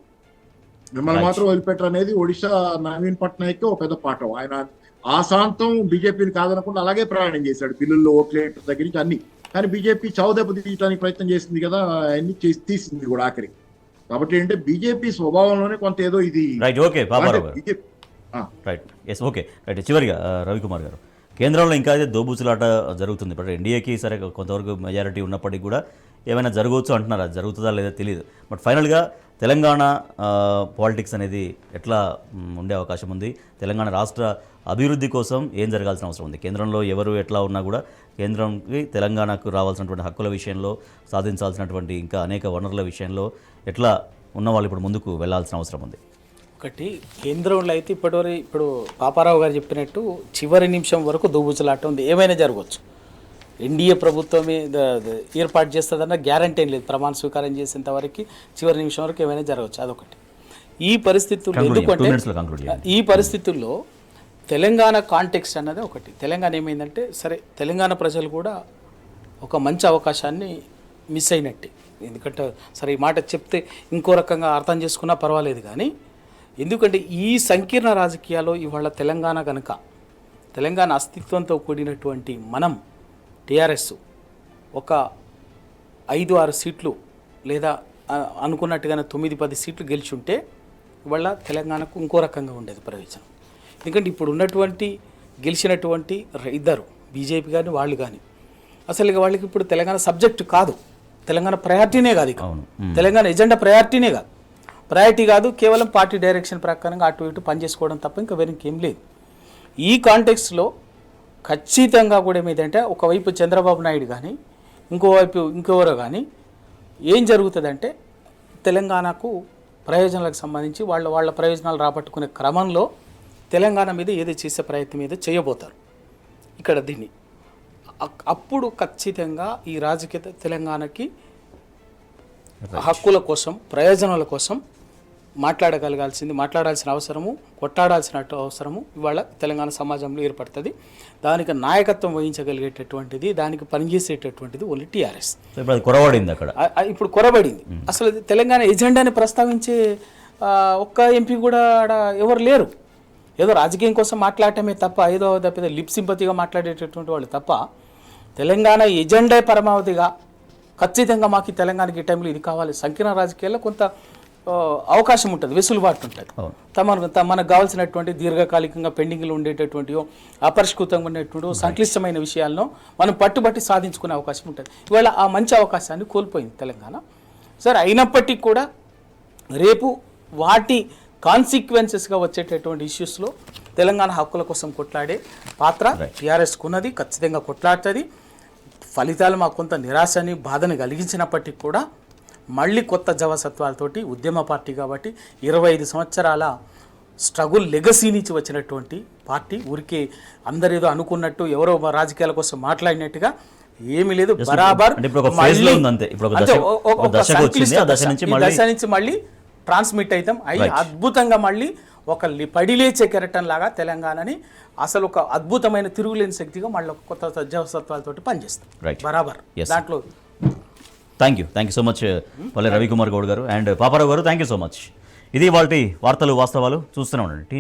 మిమ్మల్ని మాత్రం వదిలిపెట్టరు అనేది ఒడిశా నవీన్ పట్నాయక్ ఒక పెద్ద పాఠం. ఆయన ఆశాంతం బీజేపీని కాదనకుండా అలాగే ప్రయాణం చేశాడు, బిల్లుల్లో ఓట్లేయడం దగ్గర నుంచి అన్ని. కానీ బీజేపీ చౌదెబ్బ తీయడానికి ప్రయత్నం చేసింది కదా, అన్ని తీసింది కూడా ఆఖరికి. కాబట్టి ఏంటంటే బీజేపీ స్వభావంలోనే కొంత ఏదో ఇది రైట్. ఓకే పాపారావు గారు, BJP right, yes, okay, right. చివరిగా రవికుమార్ గారు, కేంద్రంలో ఇంకా అయితే దోబూచులాట జరుగుతుంది. బట్ ఎన్డీఏకి సరే కొంతవరకు మెజారిటీ ఉన్నప్పటికీ కూడా ఏమైనా జరగవచ్చు అంటున్నారు. అది జరుగుతుందా లేదా తెలియదు. బట్ ఫైనల్గా తెలంగాణ పాలిటిక్స్ అనేది ఎట్లా ఉండే అవకాశం ఉంది? తెలంగాణ రాష్ట్ర అభివృద్ధి కోసం ఏం జరగాల్సిన అవసరం ఉంది? కేంద్రంలో ఎవరు ఎట్లా ఉన్నా కూడా కేంద్రంకి తెలంగాణకు రావాల్సినటువంటి హక్కుల విషయంలో, సాధించాల్సినటువంటి ఇంకా అనేక వనరుల విషయంలో ఎట్లా ఉన్న వాళ్ళు ఇప్పుడు ముందుకు వెళ్లాల్సిన అవసరం ఉంది? ఒకటి, కేంద్రంలో అయితే ఇప్పుడు పాపారావు గారు చెప్పినట్టు చివరి నిమిషం వరకు దోబూచులాట ఉంది. ఏమైనా జరగవచ్చు. ఎన్డీఏ ప్రభుత్వమే ఏర్పాటు చేస్తుందన్న గ్యారంటీ ఏం లేదు. ప్రమాణ స్వీకారం చేసేంత వరకు చివరి నిమిషం వరకు ఏమైనా జరగవచ్చు. అదొకటి. ఈ పరిస్థితుల్లో ఎందుకంటే ఈ పరిస్థితుల్లో తెలంగాణ కాంటెక్స్ట్ అన్నది ఒకటి. తెలంగాణ ఏమైందంటే, సరే తెలంగాణ ప్రజలు కూడా ఒక మంచి అవకాశాన్ని మిస్ అయినట్టే. ఎందుకంటే సరే ఈ మాట చెప్తే ఇంకో రకంగా అర్థం చేసుకున్నా పర్వాలేదు, కానీ ఎందుకంటే ఈ సంకీర్ణ రాజకీయాల్లో ఇవాళ తెలంగాణ కనుక, తెలంగాణ అస్తిత్వంతో కూడినటువంటి మనం టీఆర్ఎస్ ఒక 5-6 సీట్లు లేదా అనుకున్నట్టుగానే 9-10 సీట్లు గెలిచి ఉంటే ఇవాళ తెలంగాణకు ఇంకో రకంగా ఉండేది ప్రయోజనం. ఎందుకంటే ఇప్పుడు ఉన్నటువంటి గెలిచినటువంటి ఇద్దరు బీజేపీ కానీ వాళ్ళు కానీ అసలు ఇక వాళ్ళకి ఇప్పుడు తెలంగాణ సబ్జెక్టు కాదు, తెలంగాణ ప్రయారిటీనే కాదు, ఇక తెలంగాణ ఎజెండా ప్రయారిటీ కాదు, కేవలం పార్టీ డైరెక్షన్ ప్రకారంగా అటు ఇటు పనిచేసుకోవడం తప్ప ఇంకా వేరే ఇంకేం లేదు. ఈ కాంటెక్స్లో ఖచ్చితంగా కూడా ఏమైందంటే, ఒకవైపు చంద్రబాబు నాయుడు కానీ ఇంకోవైపు ఇంకెవరో కానీ ఏం జరుగుతుందంటే, తెలంగాణకు ప్రయోజనాలకు సంబంధించి వాళ్ళ ప్రయోజనాలు రాబట్టుకునే క్రమంలో తెలంగాణ మీద ఏదో చేసే ప్రయత్నం ఏదో చేయబోతారు ఇక్కడ దీన్ని. అప్పుడు ఖచ్చితంగా ఈ రాజకీయ తెలంగాణకి హక్కుల కోసం, ప్రయోజనాల కోసం మాట్లాడాల్సిన అవసరము, కొట్టాడాల్సిన అవసరము ఇవాళ తెలంగాణ సమాజంలో ఏర్పడుతుంది. దానికి నాయకత్వం వహించగలిగేటటువంటిది, దానికి పనిచేసేటటువంటిది ఓన్లీ టీఆర్ఎస్. ఇప్పుడు కొరబడింది. అసలు తెలంగాణ ఎజెండాని ప్రస్తావించే ఒక్క ఎంపీ కూడా ఎవరు లేరు. ఏదో రాజకీయం కోసం మాట్లాడటమే తప్ప, ఏదో లిప్ సింపతిగా మాట్లాడేటటువంటి వాళ్ళు తప్ప, తెలంగాణ ఎజెండా పరమావధిగా ఖచ్చితంగా మాకు ఈ తెలంగాణకి ఈ టైంలో ఇది కావాలి. సంకీర్ణ రాజకీయాల్లో కొంత అవకాశం ఉంటుంది, వెసులుబాటు ఉంటుంది. మనకు కావాల్సినటువంటి దీర్ఘకాలికంగా పెండింగ్లో ఉండేటటువంటి, అపరిష్కృతంగా ఉండేటువంటి సంక్లిష్టమైన విషయాలను మనం పట్టుబట్టి సాధించుకునే అవకాశం ఉంటుంది. ఇవాళ ఆ మంచి అవకాశాన్ని కోల్పోయింది తెలంగాణ. సరే, అయినప్పటికీ కూడా రేపు వాటి కాన్సిక్వెన్సెస్గా వచ్చేటటువంటి ఇష్యూస్లో తెలంగాణ హక్కుల కోసం కొట్లాడే పాత్ర టీఆర్ఎస్కు ఉన్నది, ఖచ్చితంగా కొట్లాడుతుంది. ఫలితాలు మాకు కొంత నిరాశని, బాధని కలిగించినప్పటికీ కూడా మళ్ళీ కొత్త జవసత్వాలతోటి ఉద్యమ పార్టీ కాబట్టి 25 సంవత్సరాల స్ట్రగుల్ లెగసీ నుంచి వచ్చినటువంటి పార్టీ. ఊరికే అందరేదో అనుకున్నట్టు ఎవరో రాజకీయాల కోసం మాట్లాడినట్టుగా ఏమీ లేదు. బరాబర్ దశ నుంచి మళ్ళీ ట్రాన్స్మిట్ అవుతాం అయ్యి అద్భుతంగా మళ్ళీ ఒక పడిలేచే కెరటం లాగా తెలంగాణని అసలు ఒక అద్భుతమైన తిరుగులేని శక్తిగా మళ్ళీ ఒక కొత్త జవసత్వాలతోటి పనిచేస్తాం బరాబర్ దాంట్లో. థ్యాంక్ యూ సో మచ్ పల్లె రవికుమార్ గౌడ్ గారు అండ్ పాపారావు గారు. Thank you so much. ఇది వాటి వార్తలు వాస్తవాలు. చూస్తూనే ఉండండి టీ.